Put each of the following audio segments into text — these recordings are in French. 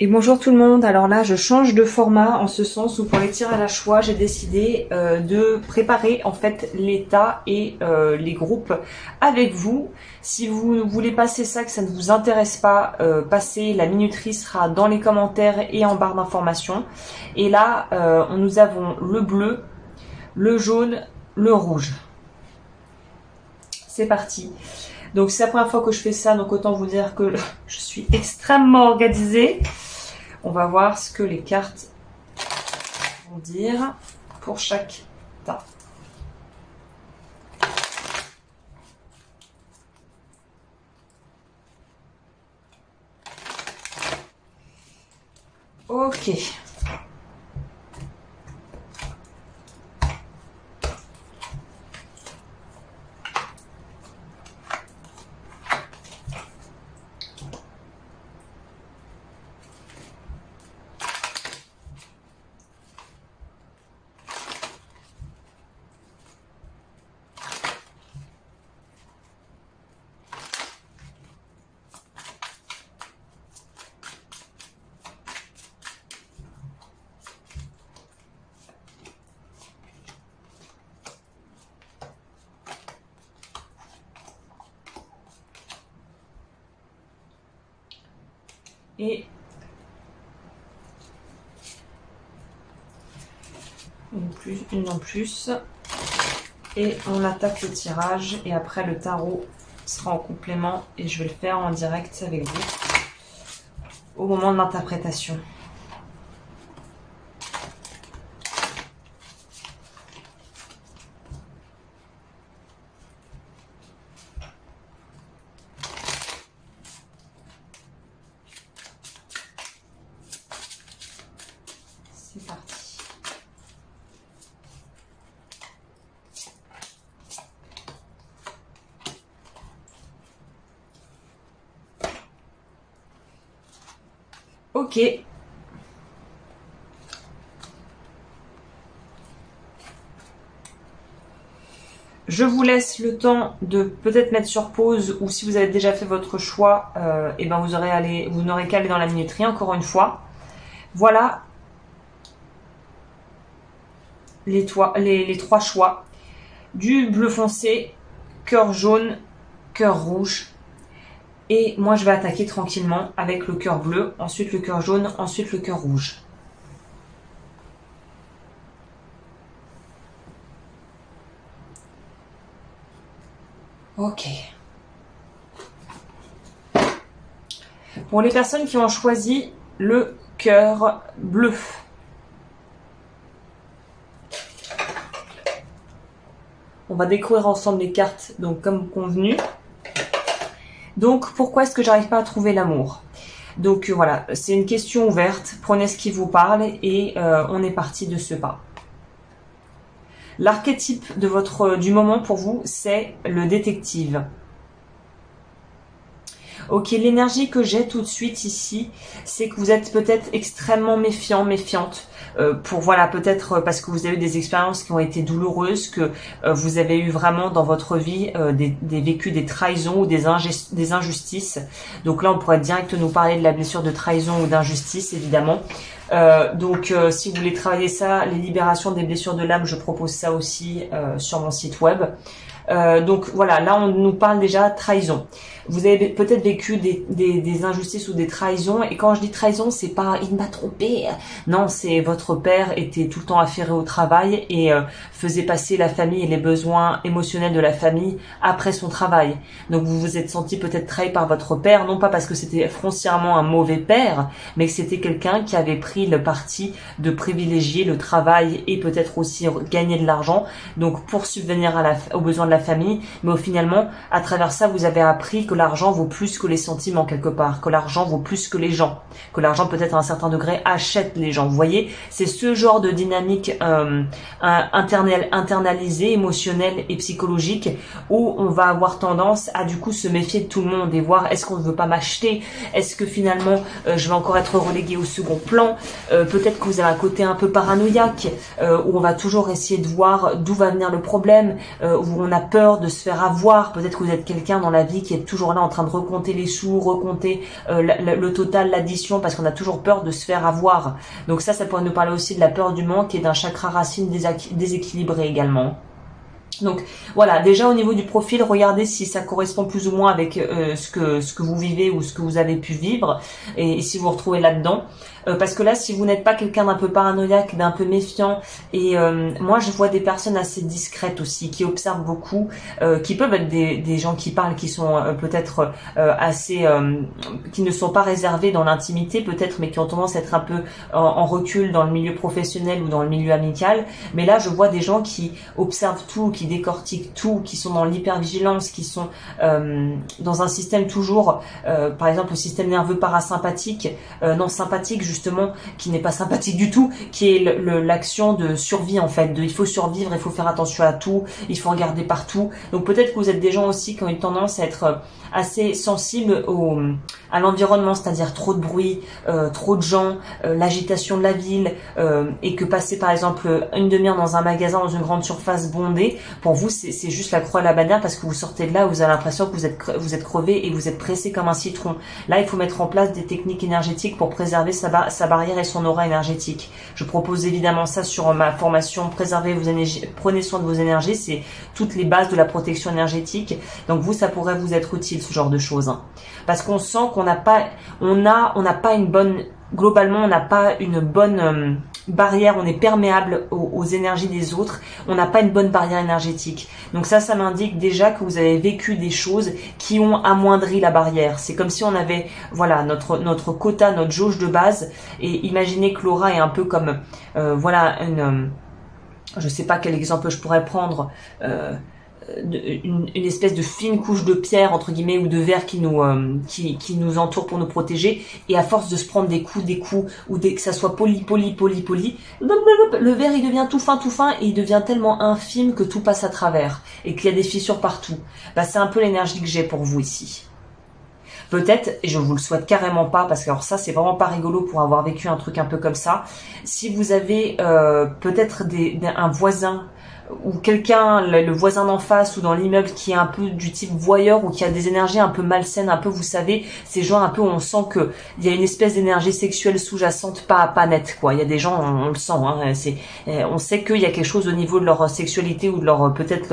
Et bonjour tout le monde, alors là je change de format en ce sens où pour les tirages à choix j'ai décidé de préparer en fait les tas et les groupes avec vous. Si vous voulez passer ça, que ça ne vous intéresse pas, passez, la minuterie sera dans les commentaires et en barre d'informations. Et là nous avons le bleu, le jaune, le rouge. C'est parti. Donc c'est la première fois que je fais ça, donc autant vous dire que je suis extrêmement organisée. On va voir ce que les cartes vont dire pour chaque tas. Ok. Et une en plus. Et on attaque le tirage. Et après, le tarot sera en complément. Et je vais le faire en direct avec vous au moment de l'interprétation. C'est parti. Ok. Je vous laisse le temps de peut-être mettre sur pause, ou si vous avez déjà fait votre choix, et ben vous n'aurez qu'à aller dans la minuterie encore une fois. Voilà les trois choix. Du bleu foncé, cœur jaune, cœur rouge. Et moi je vais attaquer tranquillement avec le cœur bleu, ensuite le cœur jaune, ensuite le cœur rouge. Ok. Pour les personnes qui ont choisi le cœur bleu, on va découvrir ensemble les cartes, donc comme convenu. Donc pourquoi est-ce que j'arrive pas à trouver l'amour? Donc voilà, c'est une question ouverte, prenez ce qui vous parle et on est parti de ce pas. L'archétype du moment pour vous, c'est le détective. Ok, l'énergie que j'ai tout de suite ici, c'est que vous êtes peut-être extrêmement méfiant, méfiante, pour voilà, peut-être parce que vous avez eu des expériences qui ont été douloureuses, que vous avez eu vraiment dans votre vie des vécus, des trahisons ou des injustices. Donc là, on pourrait direct nous parler de la blessure de trahison ou d'injustice, évidemment. Si vous voulez travailler ça, les libérations des blessures de l'âme, je propose ça aussi sur mon site web. Donc voilà, là on nous parle déjà trahison. Vous avez peut-être vécu des injustices ou des trahisons, et quand je dis trahison, c'est pas il m'a trompé, non, c'est votre père était tout le temps affairé au travail et faisait passer la famille et les besoins émotionnels de la famille après son travail. Donc vous vous êtes senti peut-être trahi par votre père, non pas parce que c'était foncièrement un mauvais père, mais que c'était quelqu'un qui avait pris le parti de privilégier le travail et peut-être aussi gagner de l'argent, donc pour subvenir aux besoins de la famille, mais finalement, à travers ça, vous avez appris que l'argent vaut plus que les sentiments quelque part, que l'argent vaut plus que les gens, que l'argent peut-être à un certain degré achète les gens. Vous voyez, c'est ce genre de dynamique internalisée, émotionnelle et psychologique où on va avoir tendance à du coup se méfier de tout le monde et voir est-ce qu'on ne veut pas m'acheter, est-ce que finalement je vais encore être relégué au second plan, peut-être que vous avez un côté un peu paranoïaque où on va toujours essayer de voir d'où va venir le problème, où on a peur de se faire avoir, peut-être que vous êtes quelqu'un dans la vie qui est toujours toujours là en train de recompter les sous, recompter le total, l'addition, parce qu'on a toujours peur de se faire avoir. Donc ça pourrait nous parler aussi de la peur du manque et d'un chakra racine déséquilibré également. Donc voilà, déjà au niveau du profil, regardez si ça correspond plus ou moins avec ce que vous vivez ou ce que vous avez pu vivre et si vous vous retrouvez là-dedans. Parce que là, si vous n'êtes pas quelqu'un d'un peu paranoïaque, d'un peu méfiant, et moi je vois des personnes assez discrètes aussi, qui observent beaucoup, qui peuvent être des gens qui parlent, qui sont peut-être assez, qui ne sont pas réservés dans l'intimité peut-être, mais qui ont tendance à être un peu en recul dans le milieu professionnel ou dans le milieu amical. Mais là, je vois des gens qui observent tout, qui décortiquent tout, qui sont dans l'hypervigilance, qui sont dans un système toujours, par exemple le système nerveux parasympathique, non sympathique justement, qui n'est pas sympathique du tout, qui est l'action de survie en fait, il faut survivre, il faut faire attention à tout, il faut regarder partout. Donc peut-être que vous êtes des gens aussi qui ont une tendance à être assez sensibles à l'environnement, c'est-à-dire trop de bruit, trop de gens, l'agitation de la ville, et que passer par exemple une demi-heure dans un magasin, dans une grande surface bondée, pour vous c'est juste la croix à la bannière, parce que vous sortez de là, vous avez l'impression que vous êtes crevé et vous êtes pressé comme un citron. Là, il faut mettre en place des techniques énergétiques pour préserver sa barrière et son aura énergétique. Je propose évidemment ça sur ma formation Préservez vos énergies, prenez soin de vos énergies, c'est toutes les bases de la protection énergétique. Donc vous, ça pourrait vous être utile ce genre de choses, hein. Parce qu'on sent qu'on n'a pas, on n'a pas une bonne, globalement on n'a pas une bonne barrière, on est perméable aux énergies des autres, on n'a pas une bonne barrière énergétique. Donc ça m'indique déjà que vous avez vécu des choses qui ont amoindri la barrière. C'est comme si on avait, voilà, notre quota, notre jauge de base, et imaginez que l'aura est un peu comme, voilà, je sais pas quel exemple je pourrais prendre, une espèce de fine couche de pierre entre guillemets ou de verre qui nous entoure pour nous protéger, et à force de se prendre des coups ou que ça soit poli, le verre il devient tout fin et il devient tellement infime que tout passe à travers et qu'il y a des fissures partout. Bah, c'est un peu l'énergie que j'ai pour vous ici. Peut-être, et je vous le souhaite carrément pas, parce que alors ça c'est vraiment pas rigolo pour avoir vécu un truc un peu comme ça, si vous avez peut-être un voisin ou quelqu'un, le voisin d'en face ou dans l'immeuble qui est un peu du type voyeur ou qui a des énergies un peu malsaines, un peu, vous savez, ces gens un peu où on sent que il y a une espèce d'énergie sexuelle sous-jacente, pas nette quoi. Il y a des gens, on le sent, hein, on sait qu'il y a quelque chose au niveau de leur sexualité ou de leur peut-être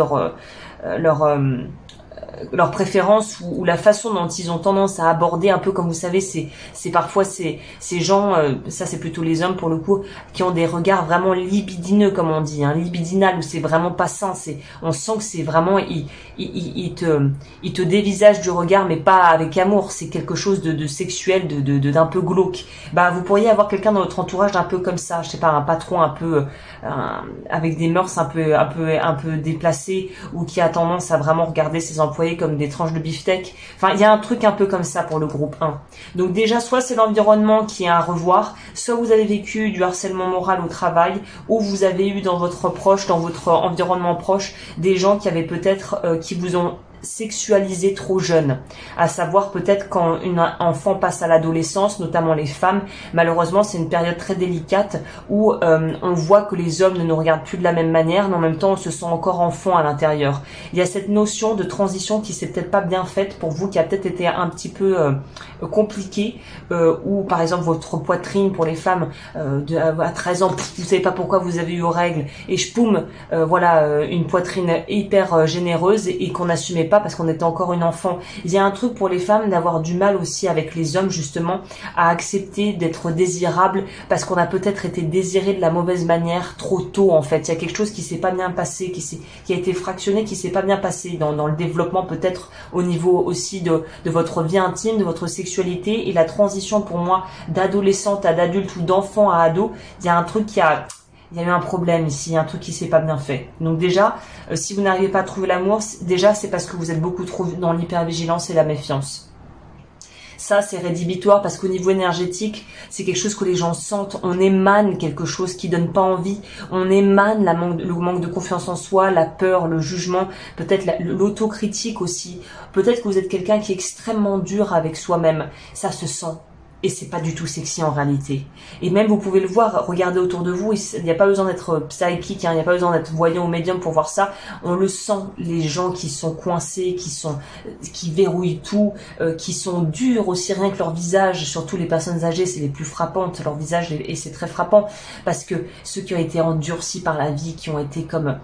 leur préférence ou la façon dont ils ont tendance à aborder, un peu comme vous savez, c'est parfois ces gens, ça c'est plutôt les hommes pour le coup, qui ont des regards vraiment libidineux comme on dit, hein, libidinal, où c'est vraiment pas sain, on sent que c'est vraiment, il te dévisage du regard, mais pas avec amour, c'est quelque chose de sexuel, d'un peu glauque. Bah vous pourriez avoir quelqu'un dans votre entourage d'un peu comme ça, je sais pas, un patron un peu avec des mœurs un peu déplacées, ou qui a tendance à vraiment regarder ses employés comme des tranches de beefsteak. Enfin, il y a un truc un peu comme ça pour le groupe 1. Donc déjà, soit c'est l'environnement qui est à revoir, soit vous avez vécu du harcèlement moral au travail, ou vous avez eu dans votre environnement proche, des gens qui avaient peut-être, qui vous ont sexualisé trop jeune, à savoir peut-être quand une enfant passe à l'adolescence, notamment les femmes, malheureusement c'est une période très délicate où on voit que les hommes ne nous regardent plus de la même manière, mais en même temps on se sent encore enfant à l'intérieur. Il y a cette notion de transition qui s'est peut-être pas bien faite pour vous, qui a peut-être été un petit peu compliquée, ou par exemple votre poitrine pour les femmes à 13 ans, vous savez pas pourquoi vous avez eu aux règles, et voilà, une poitrine hyper généreuse et qu'on n'assumait pas parce qu'on était encore une enfant. Il y a un truc pour les femmes d'avoir du mal aussi avec les hommes justement à accepter d'être désirables parce qu'on a peut-être été désiré de la mauvaise manière trop tôt en fait. Il y a quelque chose qui s'est pas bien passé, qui a été fractionné, qui s'est pas bien passé dans le développement peut-être au niveau aussi de votre vie intime, de votre sexualité, et la transition pour moi d'adolescente à d'adulte ou d'enfant à ado. Il y a un truc il y a eu un problème ici, un truc qui s'est pas bien fait. Donc déjà, si vous n'arrivez pas à trouver l'amour, déjà c'est parce que vous êtes beaucoup trop dans l'hypervigilance et la méfiance. Ça, c'est rédhibitoire parce qu'au niveau énergétique, c'est quelque chose que les gens sentent. On émane quelque chose qui donne pas envie. On émane le manque de confiance en soi, la peur, le jugement, peut-être l'autocritique aussi. Peut-être que vous êtes quelqu'un qui est extrêmement dur avec soi-même. Ça se sent. et c'est pas du tout sexy en réalité. Et même vous pouvez le voir, regardez autour de vous, il n'y a pas besoin d'être psychique, hein, il n'y a pas besoin d'être voyant ou médium pour voir ça. On le sent, les gens qui sont coincés, qui verrouillent tout, qui sont durs aussi, rien que leur visage, surtout les personnes âgées, c'est les plus frappantes, leur visage, et c'est très frappant, parce que ceux qui ont été endurcis par la vie, qui ont été comme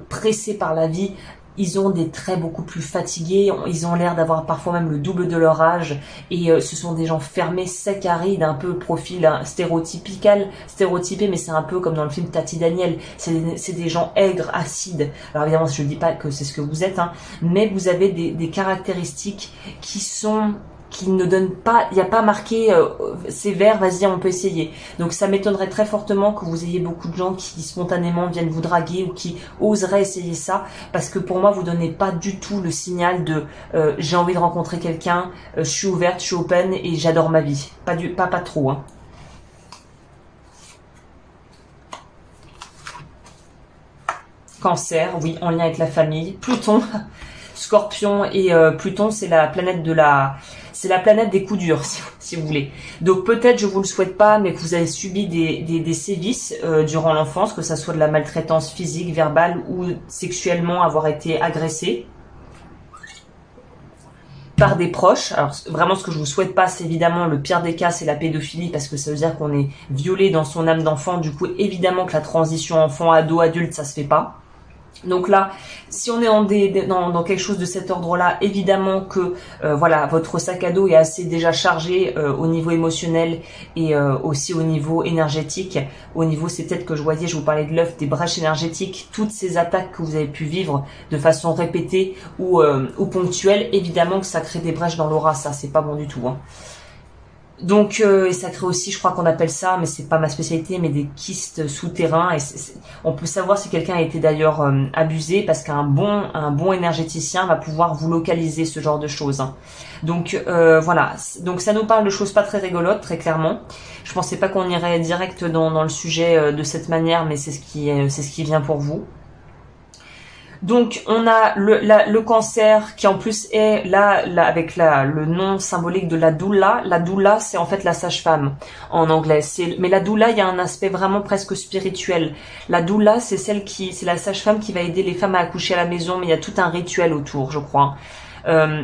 pressés par la vie, ils ont des traits beaucoup plus fatigués, ils ont l'air d'avoir parfois même le double de leur âge, et ce sont des gens fermés, secs, arides, un peu profil stéréotypé, mais c'est un peu comme dans le film Tati Daniel, c'est des gens aigres, acides. Alors évidemment, je ne dis pas que c'est ce que vous êtes, hein, mais vous avez des caractéristiques qui ne donnent pas, il n'y a pas marqué sévère, vas-y on peut essayer. Donc ça m'étonnerait très fortement que vous ayez beaucoup de gens qui spontanément viennent vous draguer ou qui oseraient essayer ça, parce que pour moi vous donnez pas du tout le signal de j'ai envie de rencontrer quelqu'un, je suis ouverte, je suis open et j'adore ma vie. Pas trop, hein. Cancer, oui, en lien avec la famille. Pluton, Scorpion et Pluton, c'est la planète c'est la planète des coups durs, si vous voulez. Donc peut-être, je vous le souhaite pas, mais que vous avez subi des sévices durant l'enfance, que ça soit de la maltraitance physique, verbale ou sexuellement, avoir été agressé par des proches. Alors vraiment, ce que je vous souhaite pas, c'est évidemment le pire des cas, c'est la pédophilie, parce que ça veut dire qu'on est violé dans son âme d'enfant. Du coup, évidemment que la transition enfant, ado, adulte, ça se fait pas. Donc là, si on est dans quelque chose de cet ordre-là, évidemment que voilà, votre sac à dos est assez déjà chargé au niveau émotionnel et aussi au niveau énergétique. Au niveau, c'est peut-être que je vous parlais de l'œuf, des brèches énergétiques, toutes ces attaques que vous avez pu vivre de façon répétée ou ponctuelle, évidemment que ça crée des brèches dans l'aura, ça c'est pas bon du tout, hein. Donc, et ça crée aussi, je crois qu'on appelle ça, mais c'est pas ma spécialité, mais des kystes souterrains. Et on peut savoir si quelqu'un a été d'ailleurs abusé, parce qu'un bon énergéticien va pouvoir vous localiser ce genre de choses, hein. Donc voilà, donc ça nous parle de choses pas très rigolotes, très clairement. Je pensais pas qu'on irait direct dans le sujet de cette manière, mais c'est ce qui vient pour vous. Donc on a le cancer qui en plus est là avec le nom symbolique de la doula. La doula, c'est en fait la sage-femme en anglais. Mais la doula, il y a un aspect vraiment presque spirituel. La doula, c'est c'est la sage-femme qui va aider les femmes à accoucher à la maison, mais il y a tout un rituel autour, je crois.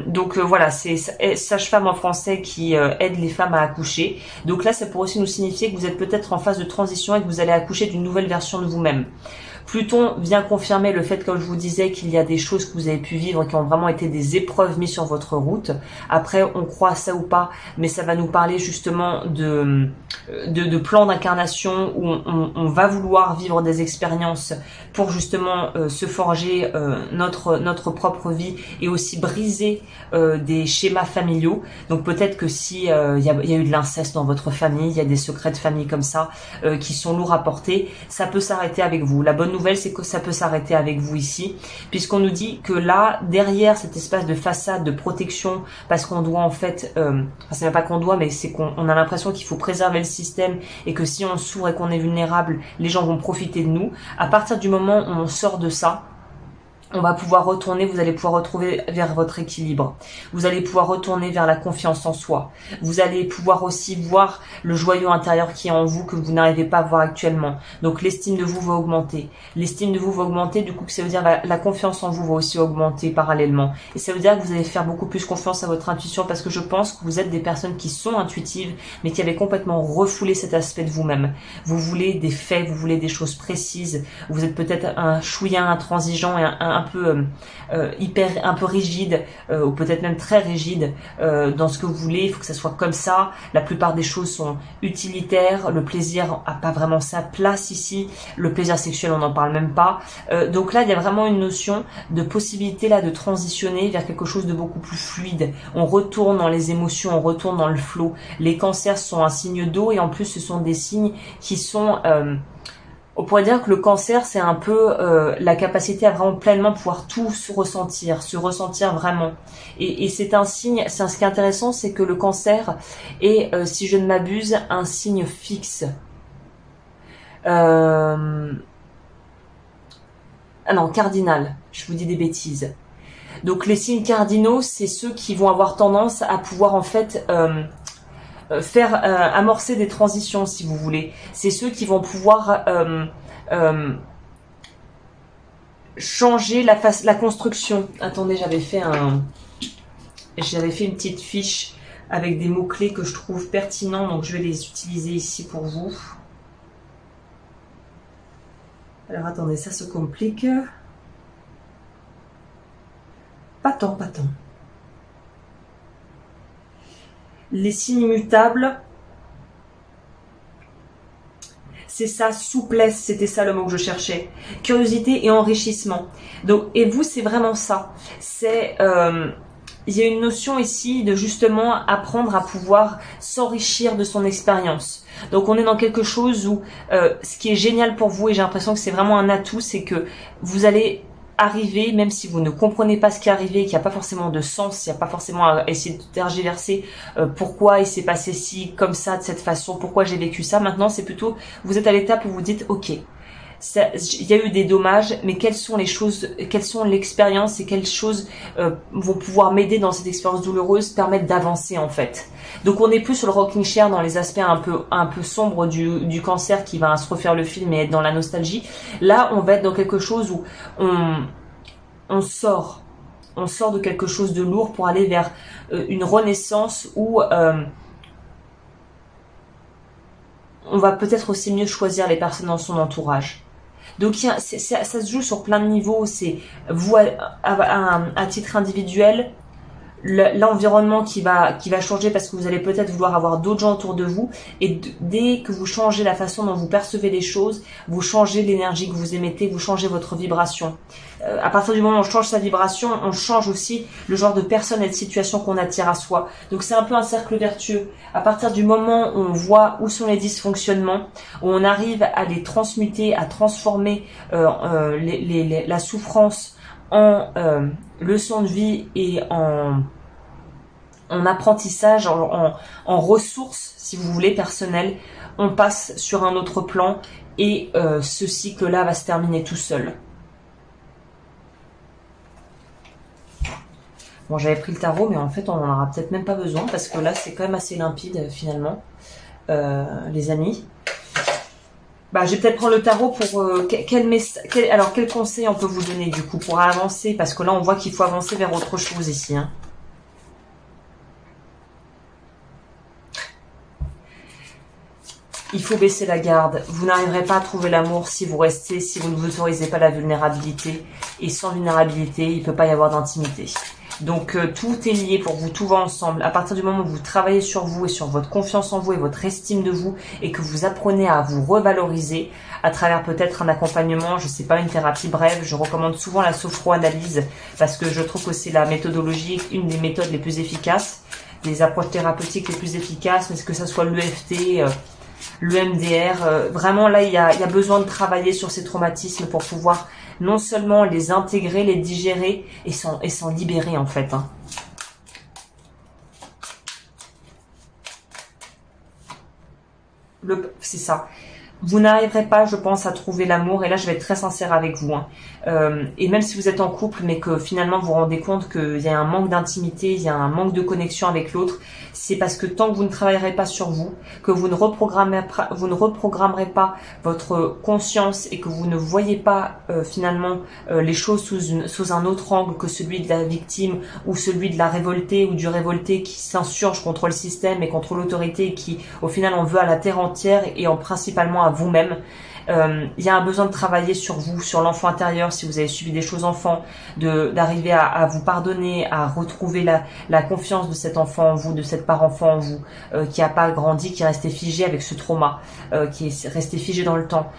Donc voilà, c'est sage-femme en français qui aide les femmes à accoucher. Donc là, ça pourrait aussi nous signifier que vous êtes peut-être en phase de transition et que vous allez accoucher d'une nouvelle version de vous-même. Pluton vient confirmer le fait, comme je vous disais, qu'il y a des choses que vous avez pu vivre qui ont vraiment été des épreuves mises sur votre route. Après, on croit ça ou pas, mais ça va nous parler justement de plans d'incarnation où on va vouloir vivre des expériences pour justement se forger notre propre vie et aussi briser des schémas familiaux. Donc peut-être que si y a eu de l'inceste dans votre famille, il y a des secrets de famille comme ça qui sont lourds à porter, ça peut s'arrêter avec vous. La bonne nouvelle, c'est que ça peut s'arrêter avec vous ici, puisqu'on nous dit que là, derrière cet espace de façade de protection, parce qu'on doit en fait, enfin c'est même pas qu'on doit, mais c'est qu'on a l'impression qu'il faut préserver le système et que si on s'ouvre et qu'on est vulnérable, les gens vont profiter de nous. À partir du moment où on sort de ça, on va pouvoir retourner, vous allez pouvoir retrouver vers votre équilibre. Vous allez pouvoir retourner vers la confiance en soi. Vous allez pouvoir aussi voir le joyau intérieur qui est en vous que vous n'arrivez pas à voir actuellement. Donc l'estime de vous va augmenter. L'estime de vous va augmenter, du coup ça veut dire la confiance en vous va aussi augmenter parallèlement. Et ça veut dire que vous allez faire beaucoup plus confiance à votre intuition, parce que je pense que vous êtes des personnes qui sont intuitives, mais qui avaient complètement refoulé cet aspect de vous-même. Vous voulez des faits, vous voulez des choses précises. Vous êtes peut-être un chouïa intransigeant et un peu un peu rigide, ou peut-être même très rigide dans ce que vous voulez. Il faut que ça soit comme ça. La plupart des choses sont utilitaires. Le plaisir a pas vraiment sa place ici. Le plaisir sexuel, on n'en parle même pas. Donc là, il y a vraiment une notion de possibilité là de transitionner vers quelque chose de beaucoup plus fluide. On retourne dans les émotions, on retourne dans le flow. Les cancers sont un signe d'eau, et en plus ce sont des signes qui sont on pourrait dire que le cancer, c'est un peu la capacité à vraiment pleinement pouvoir tout se ressentir vraiment. Et c'est un signe, ce qui est intéressant, c'est que le cancer est, si je ne m'abuse, un signe fixe. Ah non, cardinal, je vous dis des bêtises. Donc les signes cardinaux, c'est ceux qui vont avoir tendance à pouvoir en fait faire amorcer des transitions, si vous voulez. C'est ceux qui vont pouvoir changer la construction. Attendez, j'avais fait une petite fiche avec des mots-clés que je trouve pertinents, donc je vais les utiliser ici pour vous. Alors attendez, ça se complique. Pas tant, pas tant. Les signes immutables, c'est ça, souplesse, c'était ça le mot que je cherchais. Curiosité et enrichissement. Donc, et vous, c'est vraiment ça. C'est, il y a une notion ici de justement apprendre à pouvoir s'enrichir de son expérience. Donc, on est dans quelque chose où, ce qui est génial pour vous, et j'ai l'impression que c'est vraiment un atout, c'est que vous allez arriver, même si vous ne comprenez pas ce qui est arrivé, qu'il n'y a pas forcément de sens, il n'y a pas forcément à essayer de tergiverser pourquoi il s'est passé ci, comme ça, de cette façon, pourquoi j'ai vécu ça. Maintenant, c'est plutôt, vous êtes à l'étape où vous dites, ok, il y a eu des dommages, mais quelles sont les choses, quelles sont l'expérience et quelles choses vont pouvoir m'aider dans cette expérience douloureuse, permettre d'avancer en fait. Donc on n'est plus sur le rocking chair dans les aspects un peu sombres du cancer qui va se refaire le film et être dans la nostalgie. Là, on va être dans quelque chose où on sort de quelque chose de lourd pour aller vers une renaissance où on va peut-être aussi mieux choisir les personnes dans son entourage. Donc ça se joue sur plein de niveaux. C'est vous à titre individuel, l'environnement qui va changer parce que vous allez peut-être vouloir avoir d'autres gens autour de vous, et dès que vous changez la façon dont vous percevez les choses, vous changez l'énergie que vous émettez, vous changez votre vibration. À partir du moment où on change sa vibration, on change aussi le genre de personne et de situation qu'on attire à soi. Donc c'est un peu un cercle vertueux. À partir du moment où on voit où sont les dysfonctionnements, où on arrive à les transmuter, à transformer la souffrance en leçon de vie et en apprentissage, en ressources, si vous voulez, personnelles, on passe sur un autre plan et ce cycle-là va se terminer tout seul. Bon, j'avais pris le tarot, mais en fait, on n'en aura peut-être même pas besoin parce que là, c'est quand même assez limpide finalement, les amis. Bah, je vais peut-être prendre le tarot pour quel conseil on peut vous donner du coup pour avancer, parce que là on voit qu'il faut avancer vers autre chose ici. Hein. Il faut baisser la garde. Vous n'arriverez pas à trouver l'amour si vous ne vous autorisez pas la vulnérabilité. Et sans vulnérabilité, il ne peut pas y avoir d'intimité. Donc tout est lié pour vous, tout va ensemble. À partir du moment où vous travaillez sur vous et sur votre confiance en vous et votre estime de vous, et que vous apprenez à vous revaloriser à travers peut-être un accompagnement, je sais pas, une thérapie brève, je recommande souvent la sophro-analyse parce que je trouve que c'est la méthodologie, une des méthodes les plus efficaces, des approches thérapeutiques les plus efficaces, mais que ça soit l'EFT, l'EMDR, vraiment là il y a besoin de travailler sur ces traumatismes pour pouvoir non seulement les intégrer, les digérer et s'en libérer en fait. Hein. C'est ça. Vous n'arriverez pas, je pense, à trouver l'amour. Et là, je vais être très sincère avec vous. Hein. Et même si vous êtes en couple, mais que finalement, vous vous rendez compte qu'il y a un manque d'intimité, il y a un manque de connexion avec l'autre, c'est parce que tant que vous ne travaillerez pas sur vous, que vous ne reprogrammerez pas votre conscience et que vous ne voyez pas finalement les choses sous un autre angle que celui de la victime ou celui de la révoltée ou du révolté qui s'insurge contre le système et contre l'autorité et qui, au final, en veut à la terre entière et en principalement à vous-même. Il y a un besoin de travailler sur vous, sur l'enfant intérieur, si vous avez subi des choses enfant, d'arriver à vous pardonner, à retrouver la confiance de cet enfant en vous, de cette part enfant en vous, qui n'a pas grandi, qui est resté figé avec ce trauma, qui est resté figé dans le temps,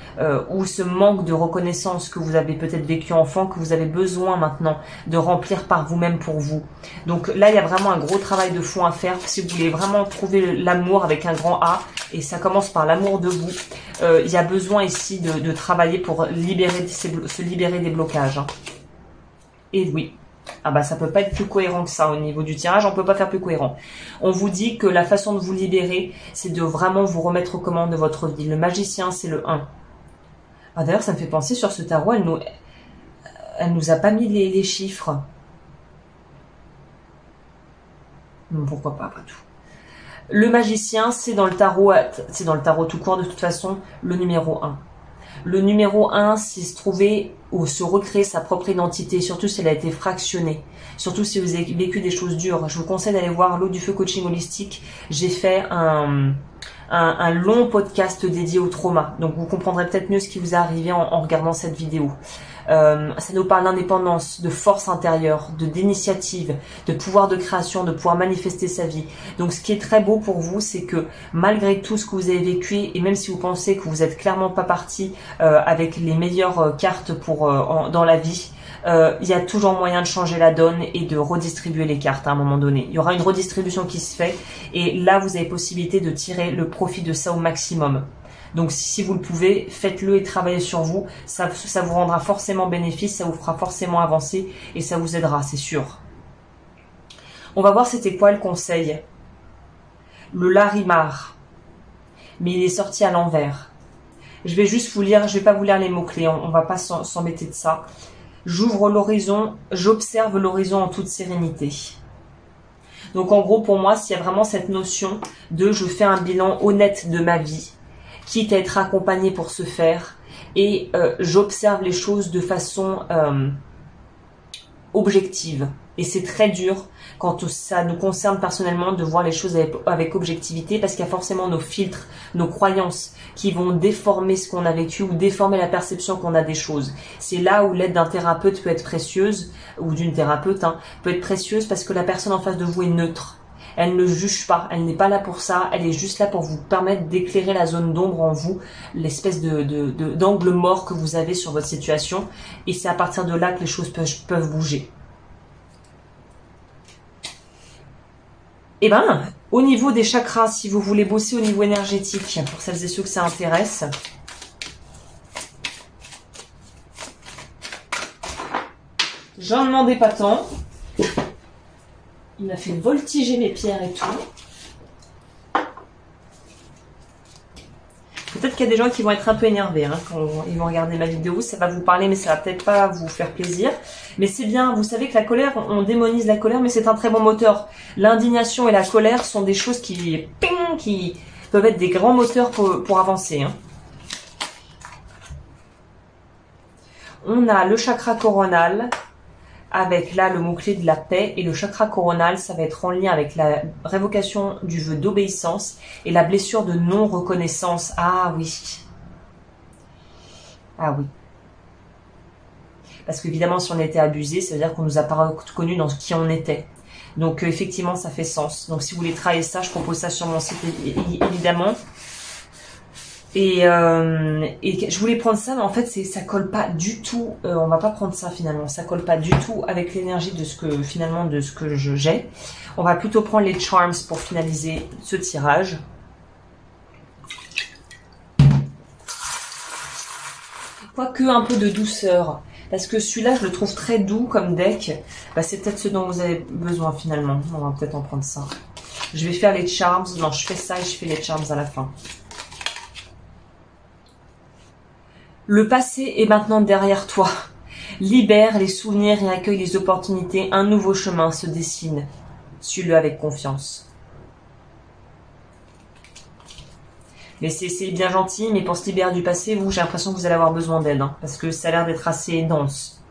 ou ce manque de reconnaissance que vous avez peut-être vécu enfant, que vous avez besoin maintenant de remplir par vous-même pour vous. Donc là, il y a vraiment un gros travail de fond à faire si vous voulez vraiment trouver l'amour avec un grand A, et ça commence par l'amour de vous. Il y a besoin ici de travailler pour se libérer des blocages. Hein. Et oui, ah bah ça peut pas être plus cohérent que ça au niveau du tirage, on peut pas faire plus cohérent. On vous dit que la façon de vous libérer, c'est de vraiment vous remettre aux commandes de votre vie. Le magicien, c'est le 1. Ah, d'ailleurs, ça me fait penser sur ce tarot, elle nous a pas mis les chiffres. Pourquoi pas, après tout. Le magicien, c'est dans le tarot tout court de toute façon, le numéro 1. Le numéro 1, c'est se trouver ou se recréer sa propre identité, surtout si elle a été fractionnée. Surtout si vous avez vécu des choses dures. Je vous conseille d'aller voir l'eau du feu coaching holistique. J'ai fait un long podcast dédié au trauma. Donc vous comprendrez peut-être mieux ce qui vous est arrivé en regardant cette vidéo. Ça nous parle d'indépendance, de force intérieure, d'initiative, de pouvoir de création, de pouvoir manifester sa vie. Donc ce qui est très beau pour vous, c'est que malgré tout ce que vous avez vécu, et même si vous pensez que vous êtes clairement pas parti avec les meilleures cartes dans la vie, il y a toujours moyen de changer la donne et de redistribuer les cartes à un moment donné. Il y aura une redistribution qui se fait et là vous avez possibilité de tirer le profit de ça au maximum. Donc si vous le pouvez, faites-le et travaillez sur vous. Ça vous rendra forcément bénéfice, ça vous fera forcément avancer et ça vous aidera, c'est sûr. On va voir c'était quoi le conseil. Le Larimar. Mais il est sorti à l'envers. Je vais juste vous lire, je vais pas vous lire les mots-clés, on va pas s'embêter de ça. J'ouvre l'horizon, j'observe l'horizon en toute sérénité. Donc en gros pour moi, s'il y a vraiment cette notion de je fais un bilan honnête de ma vie, quitte à être accompagné pour ce faire, et j'observe les choses de façon objective. Et c'est très dur quand ça nous concerne personnellement de voir les choses avec objectivité parce qu'il y a forcément nos filtres, nos croyances qui vont déformer ce qu'on a vécu ou déformer la perception qu'on a des choses. C'est là où l'aide d'un thérapeute peut être précieuse, ou d'une thérapeute, peut être précieuse parce que la personne en face de vous est neutre. Elle ne juge pas, elle n'est pas là pour ça, elle est juste là pour vous permettre d'éclairer la zone d'ombre en vous, l'espèce d'angle mort que vous avez sur votre situation. Et c'est à partir de là que les choses peuvent bouger. Et ben, au niveau des chakras, si vous voulez bosser au niveau énergétique, pour celles et ceux que ça intéresse, j'en demandais pas tant. Il m'a fait voltiger mes pierres et tout. Peut-être qu'il y a des gens qui vont être un peu énervés quand ils vont regarder ma vidéo. Ça va vous parler, mais ça va peut-être pas vous faire plaisir. Mais c'est bien, vous savez que la colère, on démonise la colère, mais c'est un très bon moteur. L'indignation et la colère sont des choses qui peuvent être des grands moteurs pour avancer. On a le chakra coronal, avec là le mot-clé de la paix, et le chakra coronal, ça va être en lien avec la révocation du vœu d'obéissance et la blessure de non-reconnaissance. Ah oui. Ah oui. Parce qu'évidemment, si on était abusé, ça veut dire qu'on nous a pas reconnu dans qui on était. Donc effectivement, ça fait sens. Donc si vous voulez travailler ça, je propose ça sur mon site évidemment. Et je voulais prendre ça, mais en fait ça colle pas du tout. On va pas prendre ça finalement. Ça colle pas du tout avec l'énergie de ce que j'ai. On va plutôt prendre les charms pour finaliser ce tirage. Quoique un peu de douceur, parce que celui-là je le trouve très doux comme deck. Bah, c'est peut-être ce dont vous avez besoin finalement. On va peut-être en prendre ça. Je vais faire les charms. Non, je fais ça et je fais les charms à la fin. Le passé est maintenant derrière toi. Libère les souvenirs et accueille les opportunités. Un nouveau chemin se dessine. Suis-le avec confiance. Mais c'est bien gentil, mais pour se libérer du passé, vous, j'ai l'impression que vous allez avoir besoin d'aide, parce que ça a l'air d'être assez dense.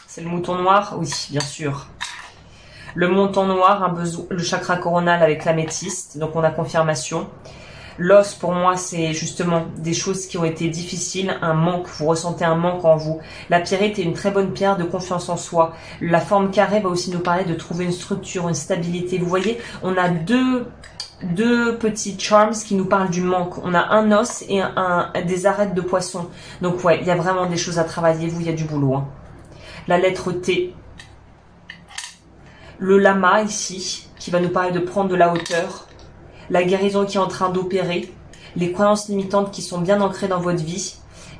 C'est le mouton noir? Oui, bien sûr. Le mouton noir, le chakra coronal avec l'améthyste, donc on a confirmation. L'os, pour moi, c'est justement des choses qui ont été difficiles, un manque, vous ressentez un manque en vous. La pierrite est une très bonne pierre de confiance en soi. La forme carrée va aussi nous parler de trouver une structure, une stabilité. Vous voyez, on a deux petits charms qui nous parlent du manque. On a un os et des arêtes de poisson. Donc ouais, il y a vraiment des choses à travailler, il y a du boulot. La lettre T. Le lama ici, qui va nous parler de prendre de la hauteur. La guérison qui est en train d'opérer. Les croyances limitantes qui sont bien ancrées dans votre vie.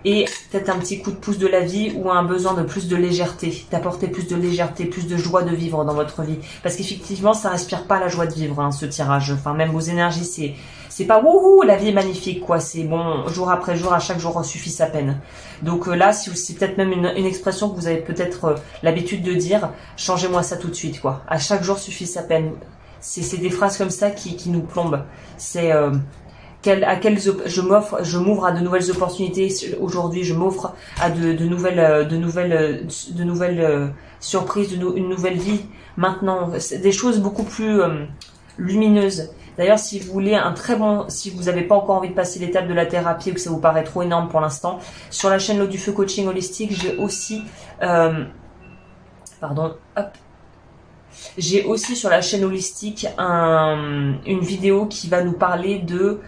Et peut-être un petit coup de pouce de la vie ou un besoin de plus de légèreté. D'apporter plus de légèreté, plus de joie de vivre dans votre vie. Parce qu'effectivement, ça respire pas la joie de vivre, ce tirage. Enfin, même vos énergies, c'est pas wouhou, la vie est magnifique, quoi. C'est bon, jour après jour, à chaque jour suffit sa peine. Donc là, si c'est peut-être même une expression que vous avez peut-être l'habitude de dire, changez-moi ça tout de suite, quoi. À chaque jour suffit sa peine. C'est des phrases comme ça qui nous plombent. C'est je m'ouvre à de nouvelles opportunités aujourd'hui, je m'offre à de nouvelles surprises, une nouvelle vie maintenant. Des choses beaucoup plus lumineuses. D'ailleurs, si vous voulez si vous n'avez pas encore envie de passer l'étape de la thérapie ou que ça vous paraît trop énorme pour l'instant, sur la chaîne L'eau du feu coaching holistique, j'ai aussi, j'ai aussi sur la chaîne holistique une vidéo qui va nous parler de...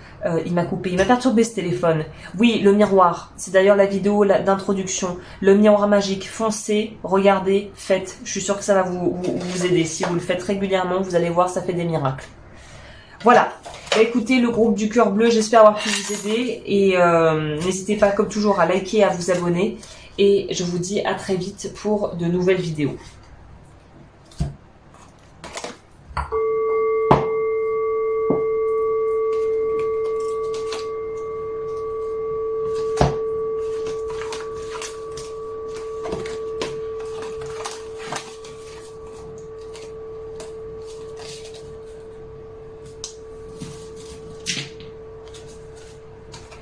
il m'a perturbé ce téléphone. Oui, le miroir. C'est d'ailleurs la vidéo d'introduction. Le miroir magique. Foncez, regardez, faites. Je suis sûre que ça va vous aider. Si vous le faites régulièrement, vous allez voir, ça fait des miracles. Voilà. Écoutez, le groupe du cœur bleu, j'espère avoir pu vous aider. Et n'hésitez pas, comme toujours, à liker et à vous abonner. Et je vous dis à très vite pour de nouvelles vidéos.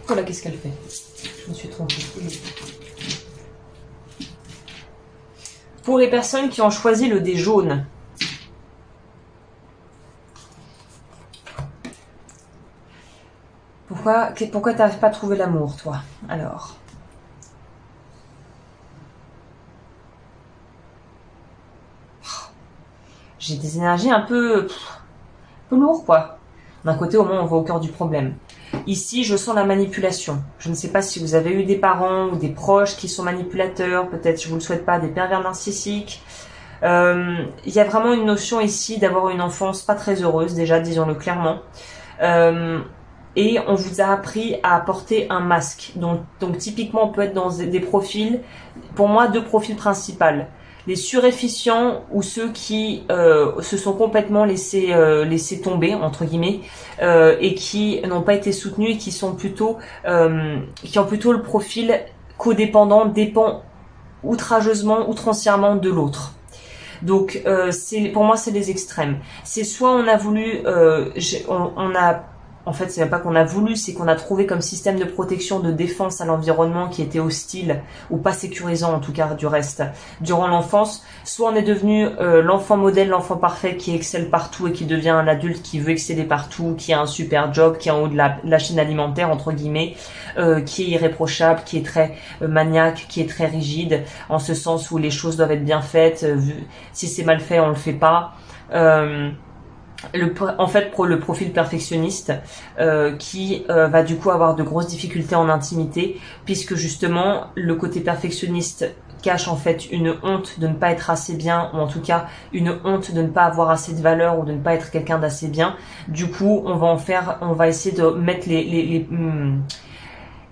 Voilà, qu'est-ce qu'elle fait? Je me suis trompée. Pour les personnes qui ont choisi le dé jaune, pourquoi t'arrives pas à trouver l'amour, toi? Alors, j'ai des énergies un peu lourdes, quoi. D'un côté, au moins, on va au cœur du problème. Ici, je sens la manipulation. Je ne sais pas si vous avez eu des parents ou des proches qui sont manipulateurs. Peut-être, je vous le souhaite pas, des pervers narcissiques. Il y a vraiment une notion ici d'avoir une enfance pas très heureuse, déjà, disons-le clairement. Et on vous a appris à porter un masque. Donc typiquement, on peut être dans des profils, pour moi, deux profils principaux. Les suréfficients ou ceux qui se sont complètement laissés tomber, entre guillemets, et qui n'ont pas été soutenus et qui sont plutôt qui ont plutôt le profil codépendant, dépend outrancièrement de l'autre. Donc pour moi c'est les extrêmes. C'est soit on a voulu en fait, c'est même pas qu'on a voulu, c'est qu'on a trouvé comme système de protection, de défense à l'environnement qui était hostile ou pas sécurisant en tout cas du reste durant l'enfance. Soit on est devenu l'enfant modèle, l'enfant parfait qui excelle partout et qui devient un adulte qui veut exceller partout, qui a un super job, qui est en haut de la chaîne alimentaire entre guillemets, qui est irréprochable, qui est très maniaque, qui est très rigide en ce sens où les choses doivent être bien faites. Si c'est mal fait, on le fait pas. En fait, pour le profil perfectionniste qui va du coup avoir de grosses difficultés en intimité, puisque justement le côté perfectionniste cache en fait une honte de ne pas être assez bien, ou en tout cas une honte de ne pas avoir assez de valeur ou de ne pas être quelqu'un d'assez bien. Du coup, on va essayer de mettre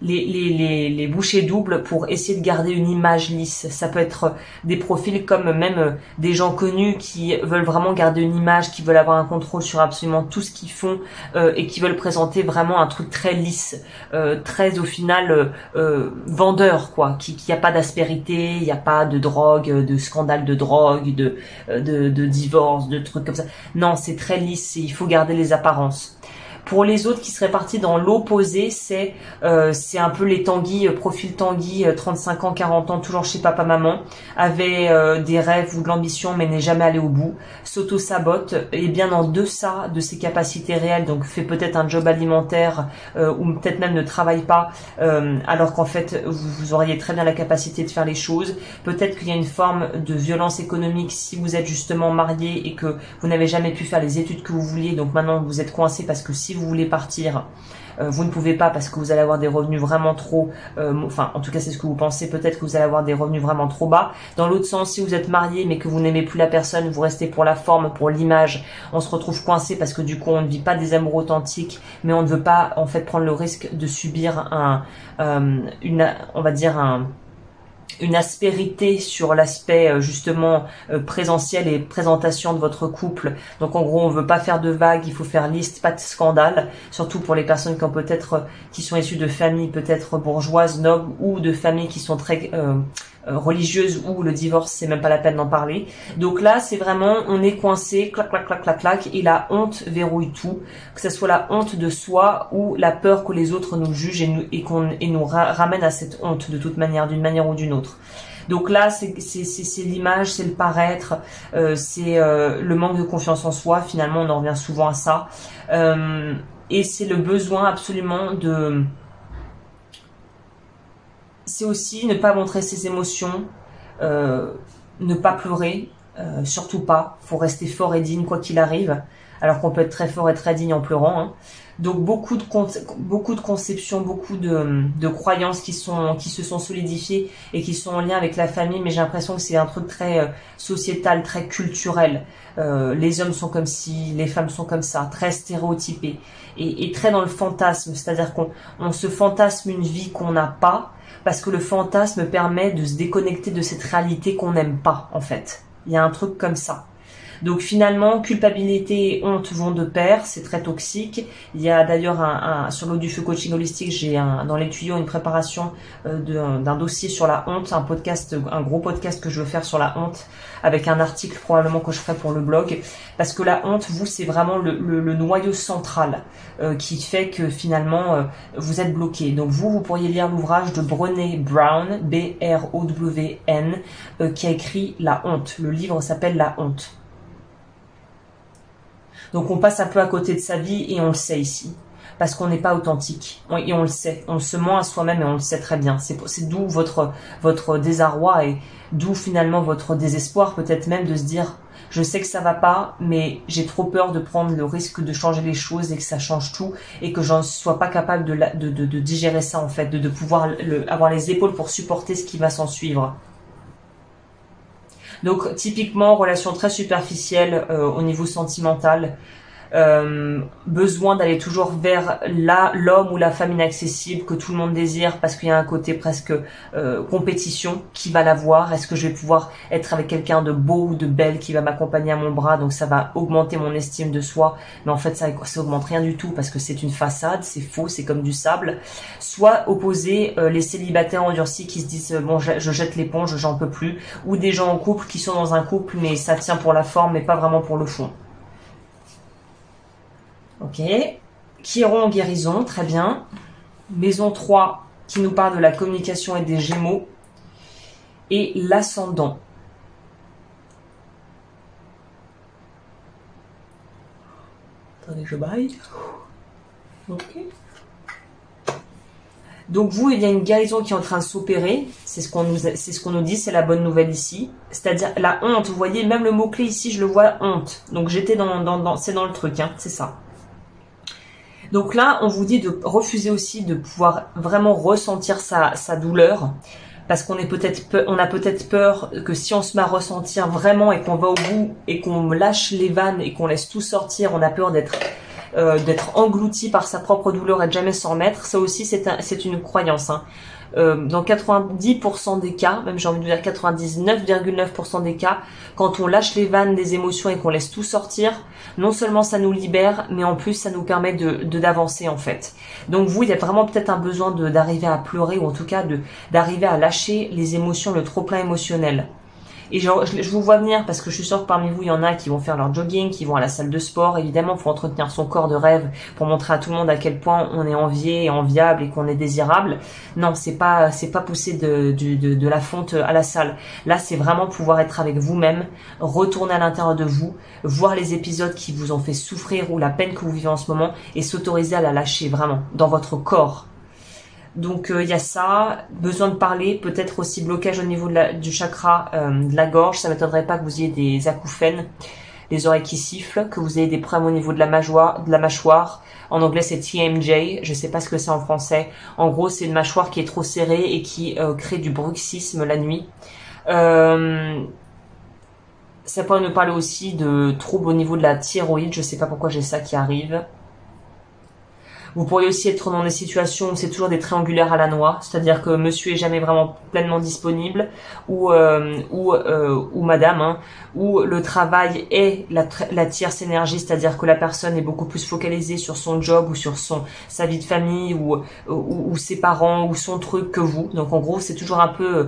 les bouchées doubles pour essayer de garder une image lisse. Ça peut être des profils comme même des gens connus qui veulent vraiment garder une image, qui veulent avoir un contrôle sur absolument tout ce qu'ils font et qui veulent présenter vraiment un truc très lisse, très au final vendeur quoi, qui a pas d'aspérité, il n'y a pas de drogue, de scandale de drogue, de divorce, de trucs comme ça. Non, c'est très lisse et il faut garder les apparences. Pour les autres qui seraient partis dans l'opposé, c'est un peu les Tanguy, profil Tanguy, 35 ans, 40 ans, toujours chez papa-maman, avait des rêves ou de l'ambition mais n'est jamais allé au bout, s'auto-sabote, et bien en deçà de ses capacités réelles, donc fait peut-être un job alimentaire ou peut-être même ne travaille pas, alors qu'en fait vous auriez très bien la capacité de faire les choses. Peut-être qu'il y a une forme de violence économique si vous êtes justement marié et que vous n'avez jamais pu faire les études que vous vouliez, donc maintenant vous êtes coincé parce que si vous voulez partir, vous ne pouvez pas parce que vous allez avoir des revenus vraiment trop, enfin en tout cas c'est ce que vous pensez, peut-être que vous allez avoir des revenus vraiment trop bas. Dans l'autre sens, si vous êtes marié mais que vous n'aimez plus la personne, vous restez pour la forme, pour l'image, on se retrouve coincé parce que du coup on ne vit pas des amours authentiques, mais on ne veut pas en fait prendre le risque de subir on va dire une aspérité sur l'aspect justement présentiel et présentation de votre couple. Donc en gros, on veut pas faire de vagues, il faut faire liste, pas de scandale, surtout pour les personnes qui ont peut-être qui sont issues de familles peut-être bourgeoises, nobles ou de familles qui sont très religieuses où le divorce c'est même pas la peine d'en parler. Donc là, c'est vraiment on est coincé, clac clac clac clac clac et la honte verrouille tout, que ce soit la honte de soi ou la peur que les autres nous jugent et nous ramène à cette honte de toute manière, d'une manière ou d'une autre. Donc là, c'est l'image, c'est le paraître, c'est le manque de confiance en soi. Finalement, on en revient souvent à ça. Et c'est le besoin absolument de... C'est aussi ne pas montrer ses émotions, ne pas pleurer, surtout pas. Faut rester fort et digne quoi qu'il arrive, alors qu'on peut être très fort et très digne en pleurant. Hein. Donc beaucoup de conceptions, beaucoup de croyances qui se sont solidifiées et qui sont en lien avec la famille, mais j'ai l'impression que c'est un truc très sociétal, très culturel. Les hommes sont comme ci, les femmes sont comme ça, très stéréotypé et très dans le fantasme, c'est-à-dire qu'on se fantasme une vie qu'on n'a pas, parce que le fantasme permet de se déconnecter de cette réalité qu'on n'aime pas en fait. Il y a un truc comme ça. Donc finalement, culpabilité et honte vont de pair, c'est très toxique. Il y a d'ailleurs sur l'eau du feu coaching holistique, j'ai dans les tuyaux une préparation d'un dossier sur la honte, un gros podcast que je veux faire sur la honte, avec un article probablement que je ferai pour le blog, parce que la honte, vous, c'est vraiment le noyau central qui fait que finalement vous êtes bloqué. Donc vous pourriez lire l'ouvrage de Brené Brown, B-R-O-W-N, qui a écrit La honte. Le livre s'appelle La honte. Donc on passe un peu à côté de sa vie et on le sait ici, parce qu'on n'est pas authentique et on le sait, on se ment à soi-même et on le sait très bien. C'est d'où votre désarroi et d'où finalement votre désespoir peut-être même de se dire je sais que ça va pas, mais j'ai trop peur de prendre le risque de changer les choses et que ça change tout et que j'en sois pas capable de digérer ça en fait, de pouvoir avoir les épaules pour supporter ce qui va s'en suivre. Donc typiquement, relation très superficielle au niveau sentimental, besoin d'aller toujours vers l'homme ou la femme inaccessible que tout le monde désire parce qu'il y a un côté presque compétition, qui va l'avoir, est-ce que je vais pouvoir être avec quelqu'un de beau ou de belle qui va m'accompagner à mon bras, donc ça va augmenter mon estime de soi, mais en fait ça augmente rien du tout parce que c'est une façade, c'est faux, c'est comme du sable. Soit opposé, les célibataires endurcis qui se disent bon je jette l'éponge, j'en peux plus, ou des gens en couple qui sont dans un couple mais ça tient pour la forme mais pas vraiment pour le fond. Ok, Chiron guérison, très bien. Maison 3 qui nous parle de la communication et des Gémeaux. Et l'ascendant. Attendez, je baille. Ok. Donc vous, il y a une guérison qui est en train de s'opérer. C'est ce qu'on nous dit, c'est la bonne nouvelle ici. C'est-à-dire la honte. Vous voyez, même le mot-clé ici, je le vois, honte. Donc j'étais c'est dans le truc, hein, c'est ça. Donc là, on vous dit de refuser aussi de pouvoir vraiment ressentir sa douleur, parce qu'on a peut-être peur que si on se met à ressentir vraiment et qu'on va au bout et qu'on lâche les vannes et qu'on laisse tout sortir, on a peur d'être englouti par sa propre douleur et de jamais s'en remettre. Ça aussi, c'est une croyance. Hein. Dans 90% des cas, même j'ai envie de dire 99,9% des cas, quand on lâche les vannes des émotions et qu'on laisse tout sortir, non seulement ça nous libère, mais en plus ça nous permet d'avancer en fait. Donc vous, il y a vraiment peut-être un besoin d'arriver à pleurer, ou en tout cas d'arriver à lâcher les émotions, le trop plein émotionnel. Et je vous vois venir parce que je suis sûre que parmi vous, il y en a qui vont faire leur jogging, qui vont à la salle de sport. Évidemment, pour entretenir son corps de rêve, pour montrer à tout le monde à quel point on est envié et enviable et qu'on est désirable. Non, c'est pas pousser de la fonte à la salle. Là, c'est vraiment pouvoir être avec vous-même, retourner à l'intérieur de vous, voir les épisodes qui vous ont fait souffrir ou la peine que vous vivez en ce moment et s'autoriser à la lâcher vraiment dans votre corps. Donc il y a ça, besoin de parler, peut-être aussi blocage au niveau du chakra de la gorge. Ça m'étonnerait pas que vous ayez des acouphènes, des oreilles qui sifflent, que vous ayez des problèmes au niveau de la mâchoire. En anglais c'est TMJ, je sais pas ce que c'est en français. En gros c'est une mâchoire qui est trop serrée et qui crée du bruxisme la nuit. Ça pourrait nous parler aussi de troubles au niveau de la thyroïde, je sais pas pourquoi j'ai ça qui arrive. Vous pourriez aussi être dans des situations où c'est toujours des triangulaires à la noix, c'est-à-dire que monsieur est jamais vraiment pleinement disponible, ou madame, hein, où le travail est la tierce énergie, c'est-à-dire que la personne est beaucoup plus focalisée sur son job ou sur sa vie de famille ou ses parents ou son truc que vous. Donc en gros, c'est toujours un peu...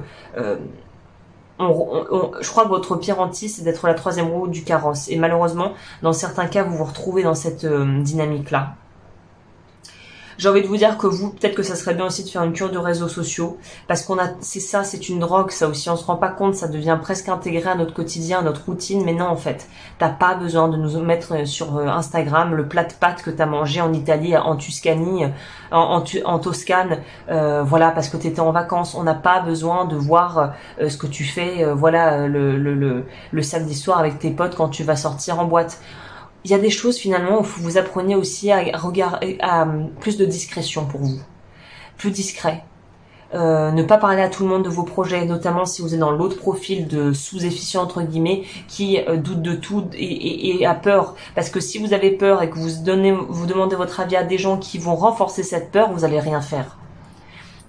je crois que votre pire anti, c'est d'être la troisième roue du carrosse. Et malheureusement, dans certains cas, vous vous retrouvez dans cette dynamique-là. J'ai envie de vous dire que vous, peut-être que ça serait bien aussi de faire une cure de réseaux sociaux, parce c'est une drogue, ça aussi, on se rend pas compte, ça devient presque intégré à notre quotidien, à notre routine, mais non, en fait, t'as pas besoin de nous mettre sur Instagram le plat de pâtes que t'as mangé en Italie, en Tuscanie, en Toscane, voilà, parce que t'étais en vacances. On n'a pas besoin de voir ce que tu fais, voilà, le samedi soir avec tes potes quand tu vas sortir en boîte. Il y a des choses finalement où vous apprenez aussi à plus de discrétion pour vous, plus discret. Ne pas parler à tout le monde de vos projets, notamment si vous êtes dans l'autre profil de sous-efficient entre guillemets, qui doute de tout et a peur. Parce que si vous avez peur et que vous demandez votre avis à des gens qui vont renforcer cette peur, vous allez rien faire.